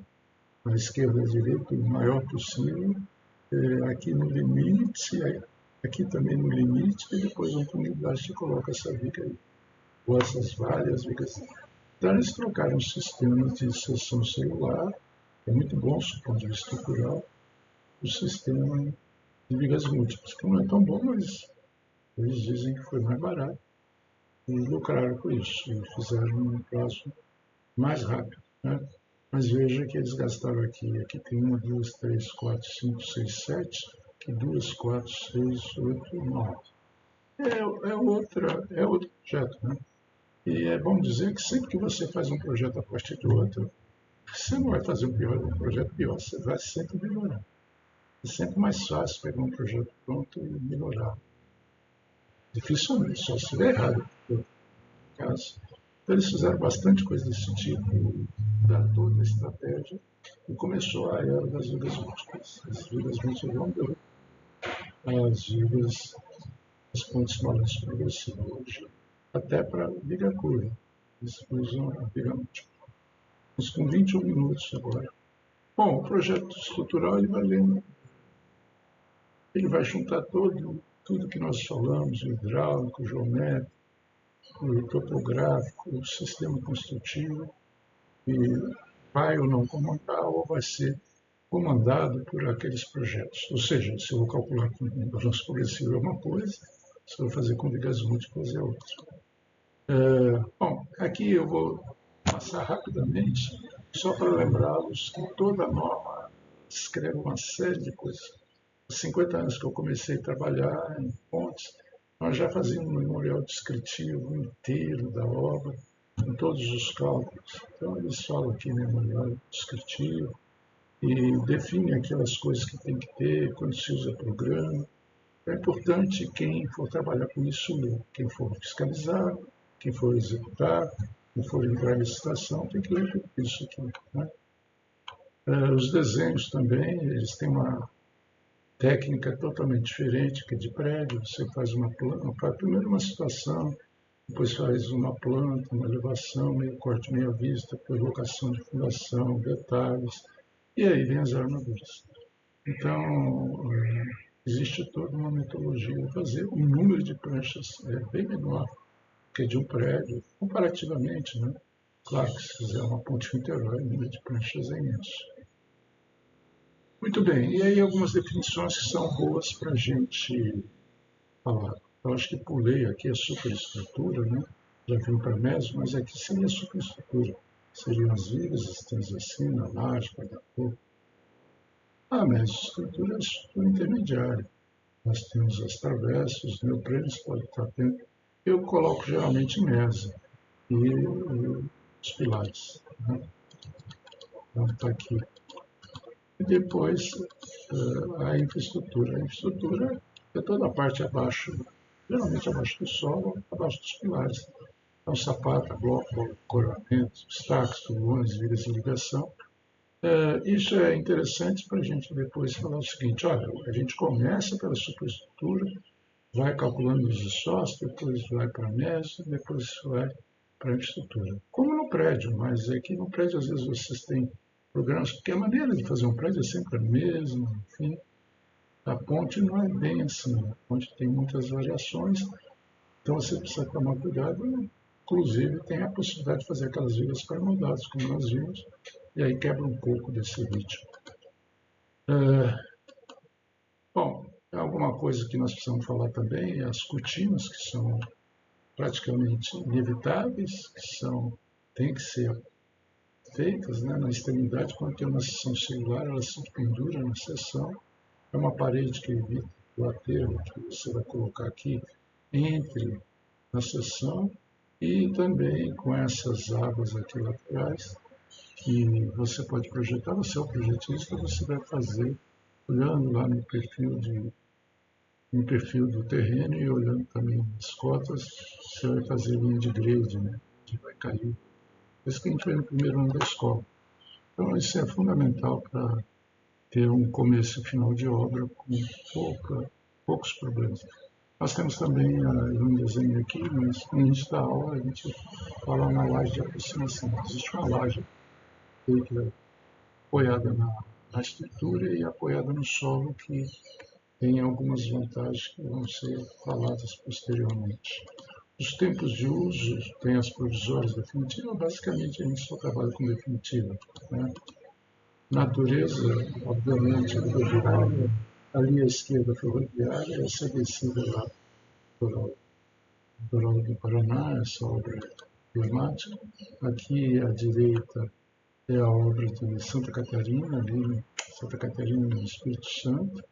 À esquerda e à direita, o maior possível, aqui no limite, aqui também no limite, e depois uma comunidade que coloca essa viga aí, ou essas várias vigas. Então eles trocaram os sistemas de seção celular, é muito bom do ponto de vista estrutural, o sistema de vigas múltiplas, que não é tão bom, mas eles dizem que foi mais barato e lucraram com isso, e fizeram um prazo mais rápido, né? Mas veja que eles gastaram aqui tem 1, 2, 3, 4, 5, 6, 7, aqui 2, 4, 6, 8, 9. É outro projeto, né? E é bom dizer que sempre que você faz um projeto a partir do outro, você não vai fazer um projeto pior, você vai sempre melhorar. É sempre mais fácil pegar um projeto pronto e melhorar. Dificilmente, só se der errado, no caso. Então, eles fizeram bastante coisa desse tipo, da toda a estratégia, e começou a era das vigas múltiplas. As vigas múltiplas vão derrubar as vigas, as pontes balanço progressivo hoje, até para viga curva. Eles usam a viga múltipla. Mas com 21 minutos agora. Bom, o projeto estrutural ele vai juntar tudo que nós falamos, o hidráulico, o geométrico, o topográfico, o sistema construtivo, e vai ou não comandar, ou vai ser comandado por aqueles projetos. Ou seja, se eu vou calcular com um balanço progressivo é uma coisa, se eu vou fazer com vigas múltiplas é outra. Bom, aqui eu vou passar rapidamente, só para lembrá-los que toda norma descreve uma série de coisas. Há 50 anos que eu comecei a trabalhar em pontes, nós já fazíamos um memorial descritivo inteiro da obra, com todos os cálculos. Então, eles falam aqui memorial descritivo e definem aquelas coisas que tem que ter, quando se usa programa. É importante quem for trabalhar com isso ler, quem for fiscalizar, quem for executar, quem for entrar em licitação, tem que ler tudo isso aqui, né? Os desenhos também, eles têm técnica totalmente diferente, que é de prédio. Você faz uma planta, faz primeiro uma situação, depois faz uma planta, uma elevação, meio corte, meia vista, depois locação de fundação, detalhes, e aí vem as armaduras. Então, existe toda uma metodologia. Fazer um número de pranchas é bem menor que de um prédio, comparativamente, né? Claro que se fizer uma ponte Niterói, o número de pranchas é imenso. Muito bem, e aí algumas definições que são boas para a gente falar. Eu acho que pulei aqui a superestrutura, né? Já vim para mesmo, mas aqui seria a superestrutura. Seriam as vigas, as transacinas, a laje, guarda-corpo. A mesoestrutura é a estrutura intermediária. Nós temos as travessas, os neoprenos pode estar dentro. Eu coloco geralmente mesa e os pilares. Né? Então está aqui. E depois a infraestrutura. A infraestrutura é toda a parte abaixo, geralmente abaixo do solo, abaixo dos pilares. Então, sapata, bloco, coronamento, destaques, tubulares, vigas de ligação. Isso é interessante para a gente depois falar o seguinte, olha, a gente começa pela superestrutura, vai calculando os sócios, depois vai para a mesa, depois vai para a infraestrutura. Como no prédio, mas é que no prédio às vezes vocês têm programas, porque a maneira de fazer um prédio é sempre a mesma, enfim. A ponte não é bem assim, a ponte tem muitas variações, então você precisa tomar cuidado, inclusive tem a possibilidade de fazer aquelas vigas permudadas, como nós vimos, e aí quebra um pouco desse ritmo. Bom, alguma coisa que nós precisamos falar também é as cortinas, que são praticamente inevitáveis, têm que ser feitas, né, na extremidade. Quando tem uma seção celular, ela se pendura na seção. É uma parede que evita o aterro que você vai colocar aqui entre na seção e também com essas abas aqui laterais que você pode projetar. Você é o projetista, você vai fazer olhando lá no perfil do terreno e olhando também as cotas, você vai fazer linha de grade, né, que vai cair. Isso que a gente vê no primeiro ano da escola. Então, isso é fundamental para ter um começo e final de obra com poucos problemas. Nós temos também um desenho aqui, mas no início da aula a gente fala na laje de aproximação. Existe uma laje feita apoiada na estrutura e apoiada no solo, que tem algumas vantagens que vão ser faladas posteriormente. Os tempos de uso, tem as provisórias definitivas, basicamente a gente só trabalha com definitiva. Né? Natureza, obviamente, ferroviária, ali à esquerda ferroviária, essa descida lá do do Paraná, essa obra emblemática. Aqui à direita é a obra de Santa Catarina, ali, Santa Catarina no Espírito Santo.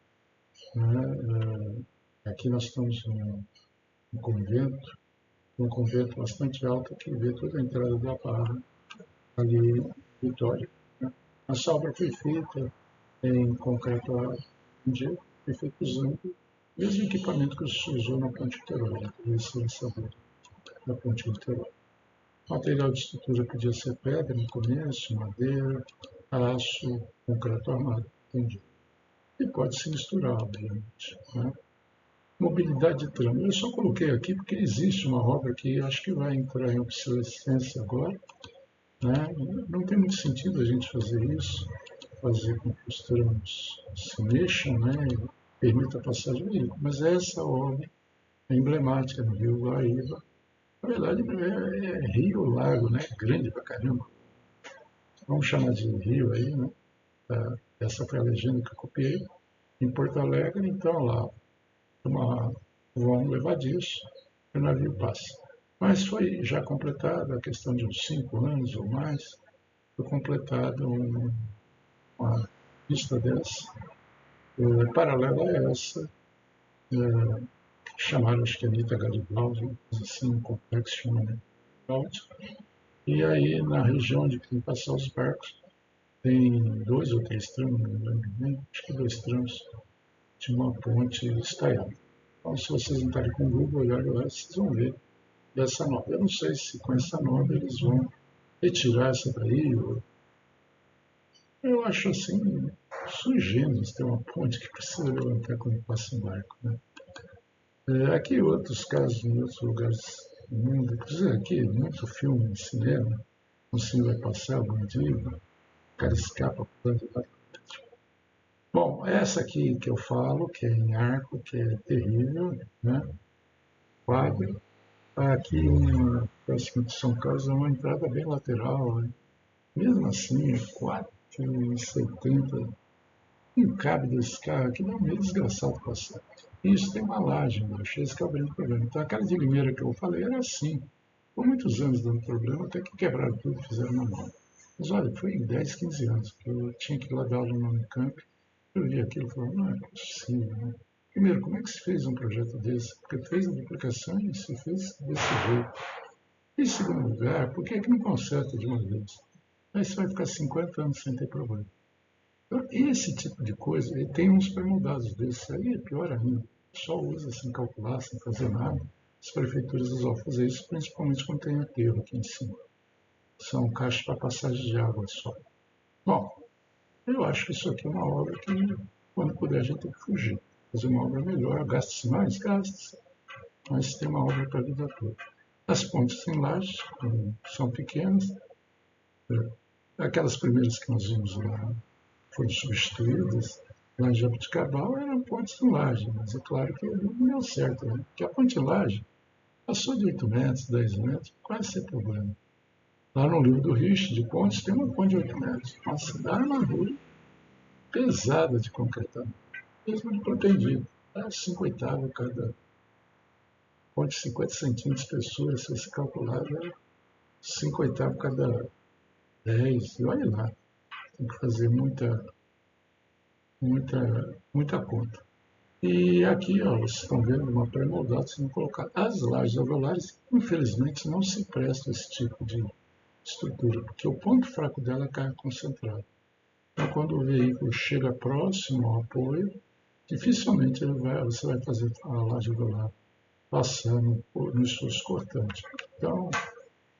Né? Aqui nós estamos num convento, um convento bastante alto que vê toda a entrada da Barra, ali em Vitória. Né? Essa obra foi feita em concreto armado, foi feita usando o mesmo equipamento que se usou na Ponte Niterói, esse lançador da Ponte Niterói. O material de estrutura podia ser pedra no começo, madeira, aço, concreto armado, entendi. E pode se misturar, obviamente. Né? Mobilidade de trama. Eu só coloquei aqui porque existe uma obra que acho que vai entrar em obsolescência agora. Né? Não tem muito sentido a gente fazer isso, fazer com que os tramos se mexam, né? E permita a passagem do veículo. Mas essa obra é emblemática no Rio Guaíba. Na verdade, é rio, lago, né? Grande pra caramba. Vamos chamar de rio aí, né? Essa foi a legenda que eu copiei. Em Porto Alegre, então, lá, vão levadiço, e o navio passa. Mas foi já completada a questão de uns 5 anos ou mais, foi completada uma pista dessa, paralela a essa, chamaram acho que Anitta Garibaldi, assim, um complexo chamado Garibaldi. E aí, na região onde tem que passar os barcos, tem 2 ou 3 tramos, não lembro bem, acho que 2 tramos, de uma ponte estaiada. Então, se vocês entrarem com o Google e olharem lá, vocês vão ver dessa nova. Eu não sei se com essa nova eles vão retirar essa daí. Eu acho assim, sui generis ter uma ponte que precisa levantar quando passa um barco. Né? Aqui em outros casos, em outros lugares do mundo, inclusive aqui, muito filme, cinema, o cinema vai passar, bom dia, o cara escapa pulando lá. Bom, essa aqui que eu falo, que é em arco, que é terrível, né? Quadro. Aqui, uma próxima de São Carlos, é uma entrada bem lateral, né? Mesmo assim, é 4,70. Não cabe desse carro aqui, dá um meio desgraçado passar. E isso tem uma laje embaixo, esse que é o grande problema. Então, aquela de Limeira que eu falei era assim. Por muitos anos dando problema, até que quebraram tudo e fizeram na mão. Mas olha, foi em 10, 15 anos que eu tinha que ir lá dar aula no Unicamp. Eu vi aquilo e falei, não é possível, né? Primeiro, como é que se fez um projeto desse? Porque fez a duplicação e se fez desse jeito. Em segundo lugar, por que é que não conserta de uma vez? Aí você vai ficar 50 anos sem ter problema. Então, esse tipo de coisa, e tem uns pré-moldados desses aí, é pior ainda. Só usa sem calcular, sem fazer nada. As prefeituras usam fazer isso, principalmente quando tem aterro aqui em cima. São caixas para passagem de água só. Bom, eu acho que isso aqui é uma obra que, quando puder, a gente tem que fugir. Fazer uma obra melhor, gasta-se mais, gasta-se, mas tem uma obra para a vida toda. As pontes em laje são pequenas, aquelas primeiras que nós vimos lá foram substituídas. Lá em Jabuticabal eram pontes em laje, mas é claro que não deu certo, né? Porque a ponte em laje passou de 8 metros, 10 metros, quase sem problema. Lá no livro do Rich, de pontes, tem uma ponte de 8 metros. Nossa, dá uma armadura pesada de concretar, mesmo protegido. Dá 5 oitavos cada ponte, 50 centímetros de espessura, se você calcular, dá 5 oitavos cada 10. E olha lá, tem que fazer muita conta. E aqui, ó, vocês estão vendo uma pré-moldada, se não colocar as lajes alveolares, infelizmente não se presta esse tipo de estrutura, porque o ponto fraco dela é a carga concentrada. Então, quando o veículo chega próximo ao apoio, dificilmente você vai fazer a laje alveolar passar no esforço cortante. Então,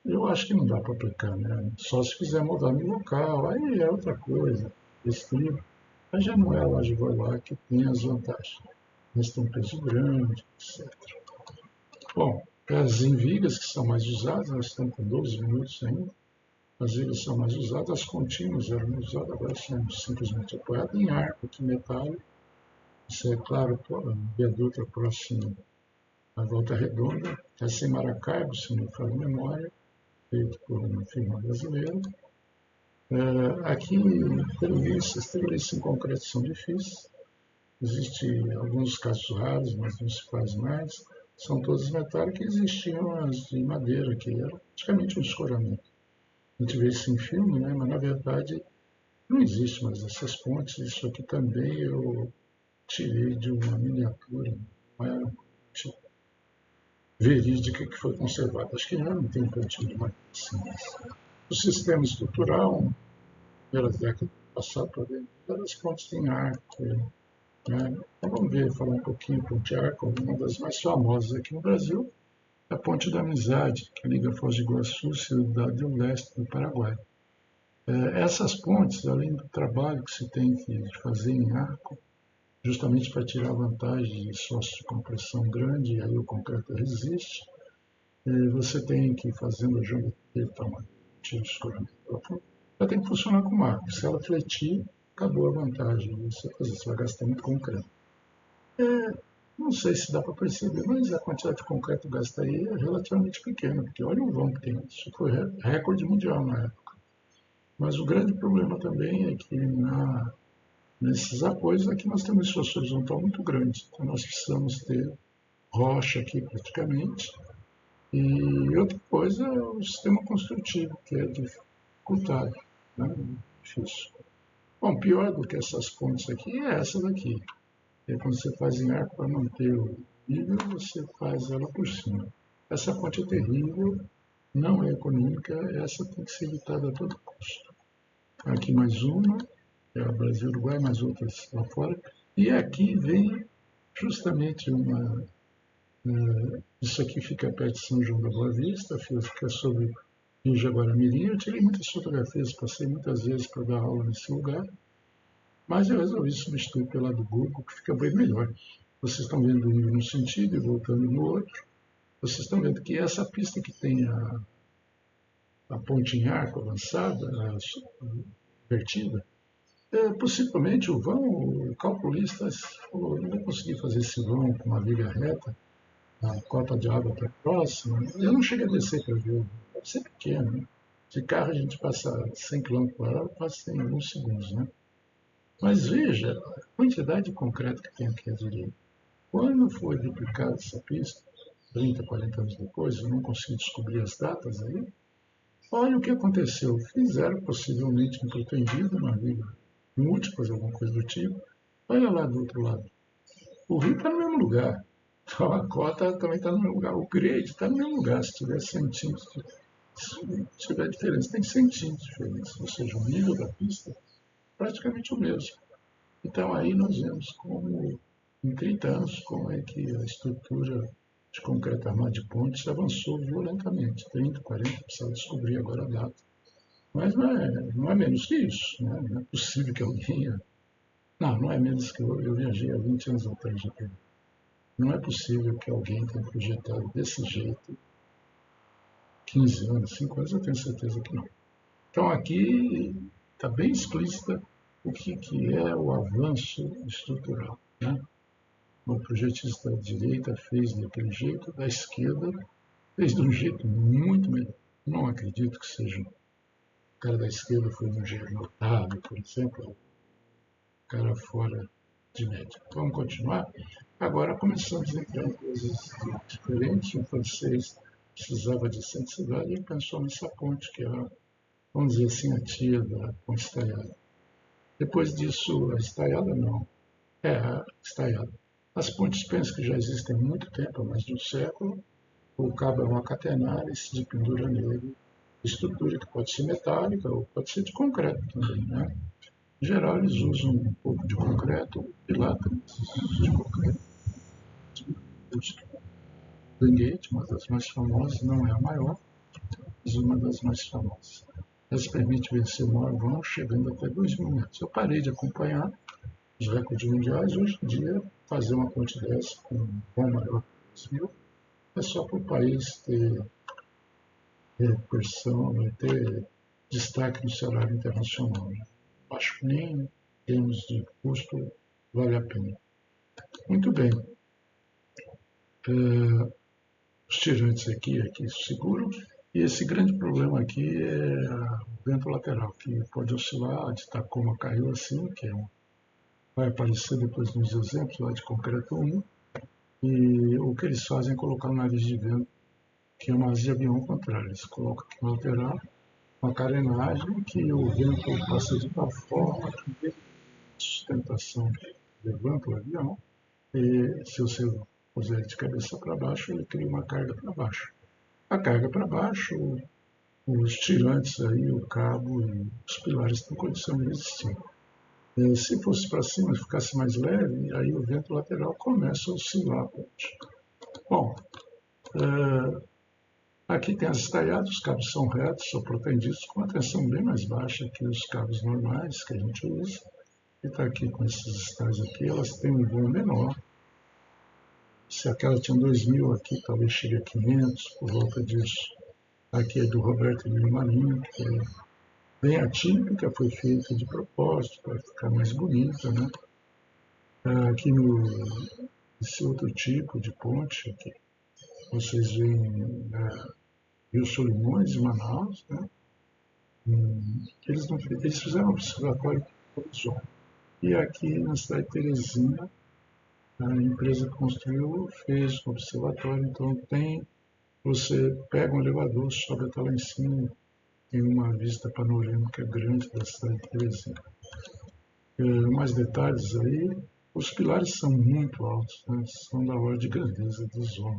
eu acho que não dá para aplicar, né? Só se fizer mudar no local, aí é outra coisa, estribo. Mas já não é a laje alveolar que tem as vantagens. Mas tem um peso grande, etc. Bom, as envigas que são mais usadas, nós estamos com 12 minutos ainda, as vigas são mais usadas, as contínuas eram usadas, agora são simplesmente apoiadas em arco de metal. Isso é claro, o viaduto próximo à Volta Redonda, essa em Maracaibo, se não me falha a memória, feito por uma firma brasileira. Aqui, treliços em concreto são difíceis. Existem alguns casos raros, mas não se faz mais. São todas metálicas, existiam as de madeira, que era praticamente um escoramento. A gente vê isso em filme, né? Mas na verdade não existe mais essas pontes. Isso aqui também eu tirei de uma miniatura, não é uma ponte verídica que foi conservada. Acho que já não tem pontinho de madeira assim. O sistema estrutural, primeira década passada para ver, as pontes têm arco, né? Então vamos ver, falar um pouquinho Ponte Arco, uma das mais famosas aqui no Brasil, é a Ponte da Amizade, que liga Foz do Iguaçu, cidade do leste do Paraguai. Essas pontes, além do trabalho que se tem que fazer em arco, justamente para tirar vantagem de esforço de compressão grande, e aí o concreto resiste, você tem que ir fazendo a geometria, tira o escoramento. Ela tem que funcionar como arco. Se ela fletir, acabou a vantagem. Você vai gastar muito concreto. Não sei se dá para perceber, mas a quantidade de concreto gasta aí é relativamente pequena, porque olha o vão que tem. Isso foi recorde mundial na época. Mas o grande problema também é que nesses apoios aqui nós temos esforço horizontal muito grande. Então nós precisamos ter rocha aqui praticamente. E outra coisa é o sistema construtivo, que é dificultado, né? Difícil. Bom, pior do que essas pontes aqui é essa daqui. Quando você faz em arco para manter o nível, você faz ela por cima. Essa ponte é terrível, não é econômica, essa tem que ser evitada a todo custo. Aqui mais uma, é o Brasil-Uruguai, mais outras lá fora. E aqui vem justamente isso aqui fica perto de São João da Boa Vista, fica sobre em Jaguaramirim. Eu tirei muitas fotografias, passei muitas vezes para dar aula nesse lugar, mas eu resolvi substituir pela do Google, que fica bem melhor. Vocês estão vendo indo num sentido e voltando no outro. Vocês estão vendo que essa pista que tem a ponte em arco avançada, a invertida, possivelmente o vão, o calculista falou, não vou conseguir fazer esse vão com uma viga reta, a cota de água para próxima. Eu não cheguei a descer para ver, deve ser pequeno, né? De carro a gente passa 100 km por hora, passa em alguns segundos, né? Mas veja a quantidade de concreto que tem aqui à direita. Quando foi duplicada essa pista, 30, 40 anos depois, eu não consegui descobrir as datas aí, olha o que aconteceu. Fizeram possivelmente um pretendido na viga múltiplas, alguma coisa do tipo. Olha lá do outro lado. O rio está no mesmo lugar. Então a cota também está no mesmo lugar. O grade está no mesmo lugar. Se tiver centímetros, se tiver diferença, tem centímetros de diferença. Ou seja, o nível da pista é praticamente o mesmo. Então aí nós vemos como, em 30 anos, como é que a estrutura de concreto armado de pontes avançou violentamente. 30, 40, precisa descobrir agora a data. Mas não é menos que isso. Né? Não é possível que alguém. Não, não é menos que eu viajei há 20 anos atrás já. Não é possível que alguém tenha projetado desse jeito 15 anos, 5 anos, eu tenho certeza que não. Então aqui está bem explícita o que é o avanço estrutural. Né? O projetista da direita fez daquele jeito, da esquerda fez de um jeito muito melhor. Não acredito que seja. O cara da esquerda foi um engenheiro notável, por exemplo, o cara fora de média. Vamos continuar? Agora começamos a entrar em coisas diferentes. O francês precisava de excentricidade e pensou nessa ponte, que era, vamos dizer assim, a tia da ponte estaiada. Depois disso, a estaiada não, a estaiada. As pontes pensam que já existem há muito tempo, há mais de um século. O cabo é uma catenária e se pendura nele. Estrutura que pode ser metálica ou pode ser de concreto também, né? Em geral, eles usam um pouco de concreto, pilates de concreto. Gate, uma das mais famosas, não é a maior, mas uma das mais famosas. Ela se permite vencer o maior vão chegando até 2.000 metros. Eu parei de acompanhar os recordes mundiais. Hoje em dia, fazer uma ponte dessa com um vão maior que 2.000 é só para o país ter repercussão, ter destaque no cenário internacional. Né? Acho que nem em termos de custo vale a pena. Muito bem. Os tirantes aqui seguram. E esse grande problema aqui é o vento lateral, que pode oscilar, de Tacoma caiu assim, que vai aparecer depois nos exemplos lá de concreto 1. E o que eles fazem é colocar um nariz de vento, que é uma asa de avião ao contrário. Eles colocam aqui no lateral uma carenagem que o vento passa de tal forma que dê sustentação levanta o avião. E se você puser de cabeça para baixo, ele cria uma carga para baixo. A carga para baixo, os tirantes aí, o cabo e os pilares têm condição de resistir. Se fosse para cima e ficasse mais leve, aí o vento lateral começa a oscilar a ponte. Bom, aqui tem as estaiadas, os cabos são retos, são protendidos com uma tensão bem mais baixa que os cabos normais que a gente usa. E está aqui com esses estais aqui, elas têm um vão menor. Se aquela tinha 2.000 aqui, talvez chegue a 500, por volta disso. Aqui é do Roberto Marinho, que é bem atípica, foi feita de propósito para ficar mais bonita, né? Aqui no esse outro tipo de ponte, aqui, vocês veem Rio Solimões e Manaus, né? Eles fizeram um observatório provisório. E aqui na cidade de Teresina, a empresa que construiu fez um observatório, então você pega um elevador, sobe até lá em cima, tem uma vista panorâmica grande da cidade de Teresina. Mais detalhes aí, os pilares são muito altos, né? São da ordem de grandeza dos 11.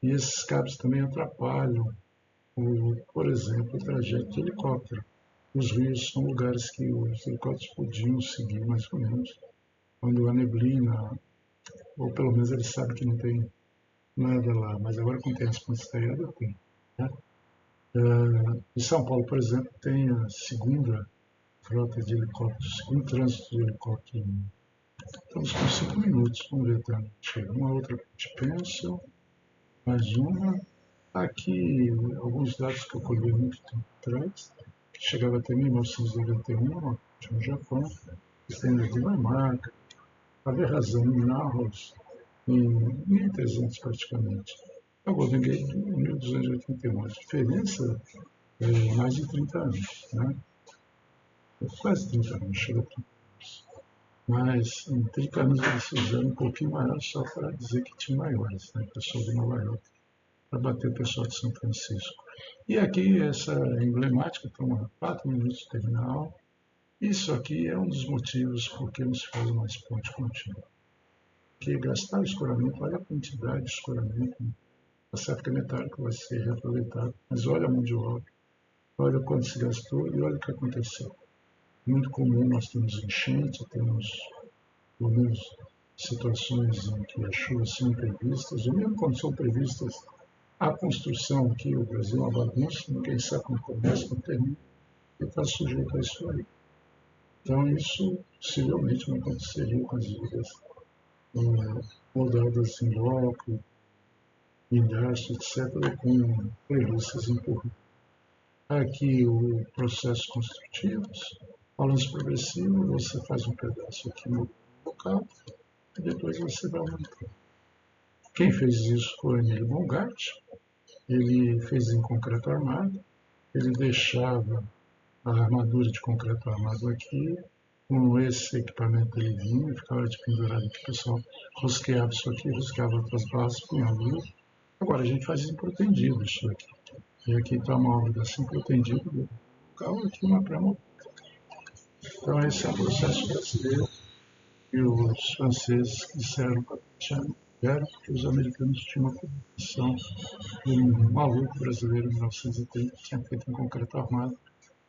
E esses cabos também atrapalham, por exemplo, o trajeto de helicóptero. Os rios são lugares que os helicópteros podiam seguir mais ou menos. Quando a neblina, ou pelo menos eles sabem que não tem nada lá, mas agora quando tem as pontes estaiadas, tem. Né? Em São Paulo, por exemplo, tem a segunda frota de helicópteros, segundo trânsito de helicóptero. Estamos com 5 minutos, vamos ver até onde chega. Uma outra de Pencil, mais uma. Aqui, alguns dados que eu colhi há muito tempo atrás, que chegava até 1991, no Japão, tem na Dinamarca, havia razão em Narros, em 1300 praticamente. A Golden Gate em 1281. A diferença é mais de 30 anos, né? Quase 30 anos, chega a 30 anos. Mas em 30 anos eles fizeram um pouquinho maior só para dizer que tinha maiores, né? O pessoal de Nova York, para bater o pessoal de São Francisco. E aqui essa emblemática, toma 4 minutos de terminal. Isso aqui é um dos motivos por que não se faz mais ponte contínua. Porque gastar escoramento, olha a quantidade de escoramento, né? A cerca metálica vai ser reaproveitada, mas olha a mão de obra, olha quanto se gastou e olha o que aconteceu. Muito comum nós temos enchente, temos pelo menos situações em que as chuvas são imprevistas, ou mesmo quando são previstas, a construção aqui, o Brasil é uma bagunça, ninguém sabe como começa, como termina, e está sujeito a isso aí. Então isso possivelmente não aconteceria com as vidas moldadas em loco, indústria, etc., com premissas empurradas. Aqui o processo construtivo, balanço progressivo, você faz um pedaço aqui no local e depois você vai aumentando. Quem fez isso foi o Emílio Bongart, ele fez em concreto armado, ele deixava a armadura de concreto armado aqui, com esse equipamento ele vinha, ficava de pendurado aqui, o pessoal rosqueava isso aqui, rosqueava outras bases, punha a luz. Agora a gente faz em protendido isso aqui. E aqui está uma obra assim protendido do local, aqui uma pré-montagem. Então esse é o processo brasileiro e os franceses disseram para deixar porque os americanos tinham uma publicação de um maluco brasileiro em 1930 que tinha feito um concreto armado,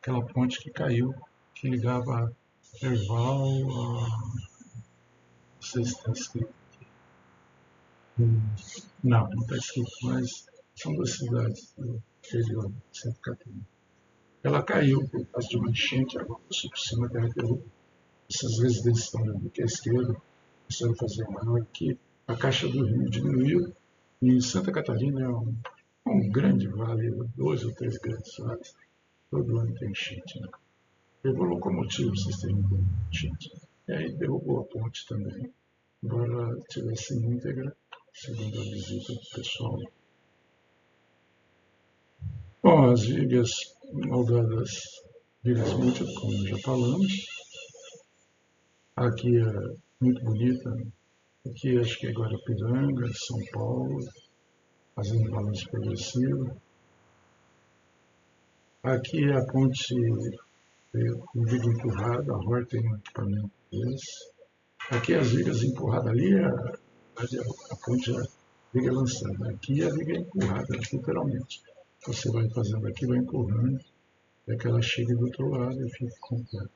aquela ponte que caiu, que ligava Erval a... não sei se está escrito. Não, não está escrito, mas são duas cidades do interior de Santa Catarina. Ela caiu por causa de uma enchente, água passou por cima dela, derrubou. Essas residências estão vendo aqui à esquerda, começaram a fazer maior aqui. A caixa do rio diminuiu e Santa Catarina é um grande vale, 2 ou 3 grandes vales. Todo ano tem enchente. Né? Levou locomotivo, vocês terem ideia, enchente. E aí derrubou a ponte também, embora tivesse íntegra, segundo a visita do pessoal. Bom, as vigas moldadas, vigas múltiplas, como já falamos. Aqui é muito bonita. Aqui acho que é Guarapiranga, São Paulo, fazendo balanço progressivo. Aqui é a ponte com viga empurrada, a ROR tem um equipamento desse. Aqui as vigas empurradas, ali a ponte, a viga lançada. Aqui a viga empurrada, literalmente. Você vai fazendo aqui, vai empurrando, até que ela chegue do outro lado e fica completa.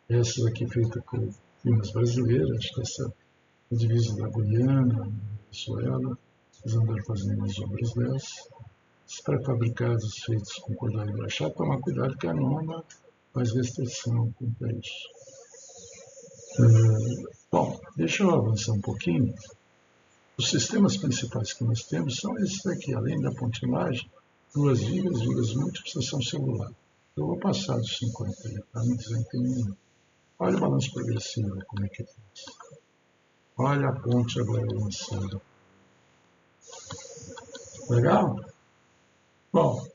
Essa aqui feita por firmas brasileiras, acho que essa é a divisa da Guiana, Venezuela, eles andaram fazendo as obras dessas. Os pré-fabricados feitos com cordão engraxado, tomar cuidado que a norma faz restrição quanto a isso. Bom, deixa eu avançar um pouquinho. Os sistemas principais que nós temos são esses aqui, além da pontilagem, duas vigas múltiplas, são celular. Eu vou passar dos 50, para não dizer que tem. Olha o balanço progressivo, como é que faz. Olha a ponte agora lançando. Legal? Bom,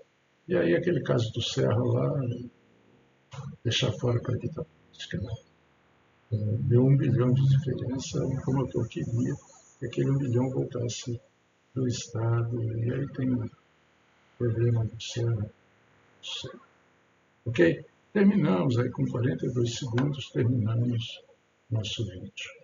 e aí aquele caso do Serra lá, deixar fora para evitar política, né? Deu 1 bilhão de diferença, o promotor queria que aquele 1 bilhão voltasse do Estado, e aí tem um problema do Serra. Ok? Terminamos aí com 42 segundos, terminamos nosso vídeo.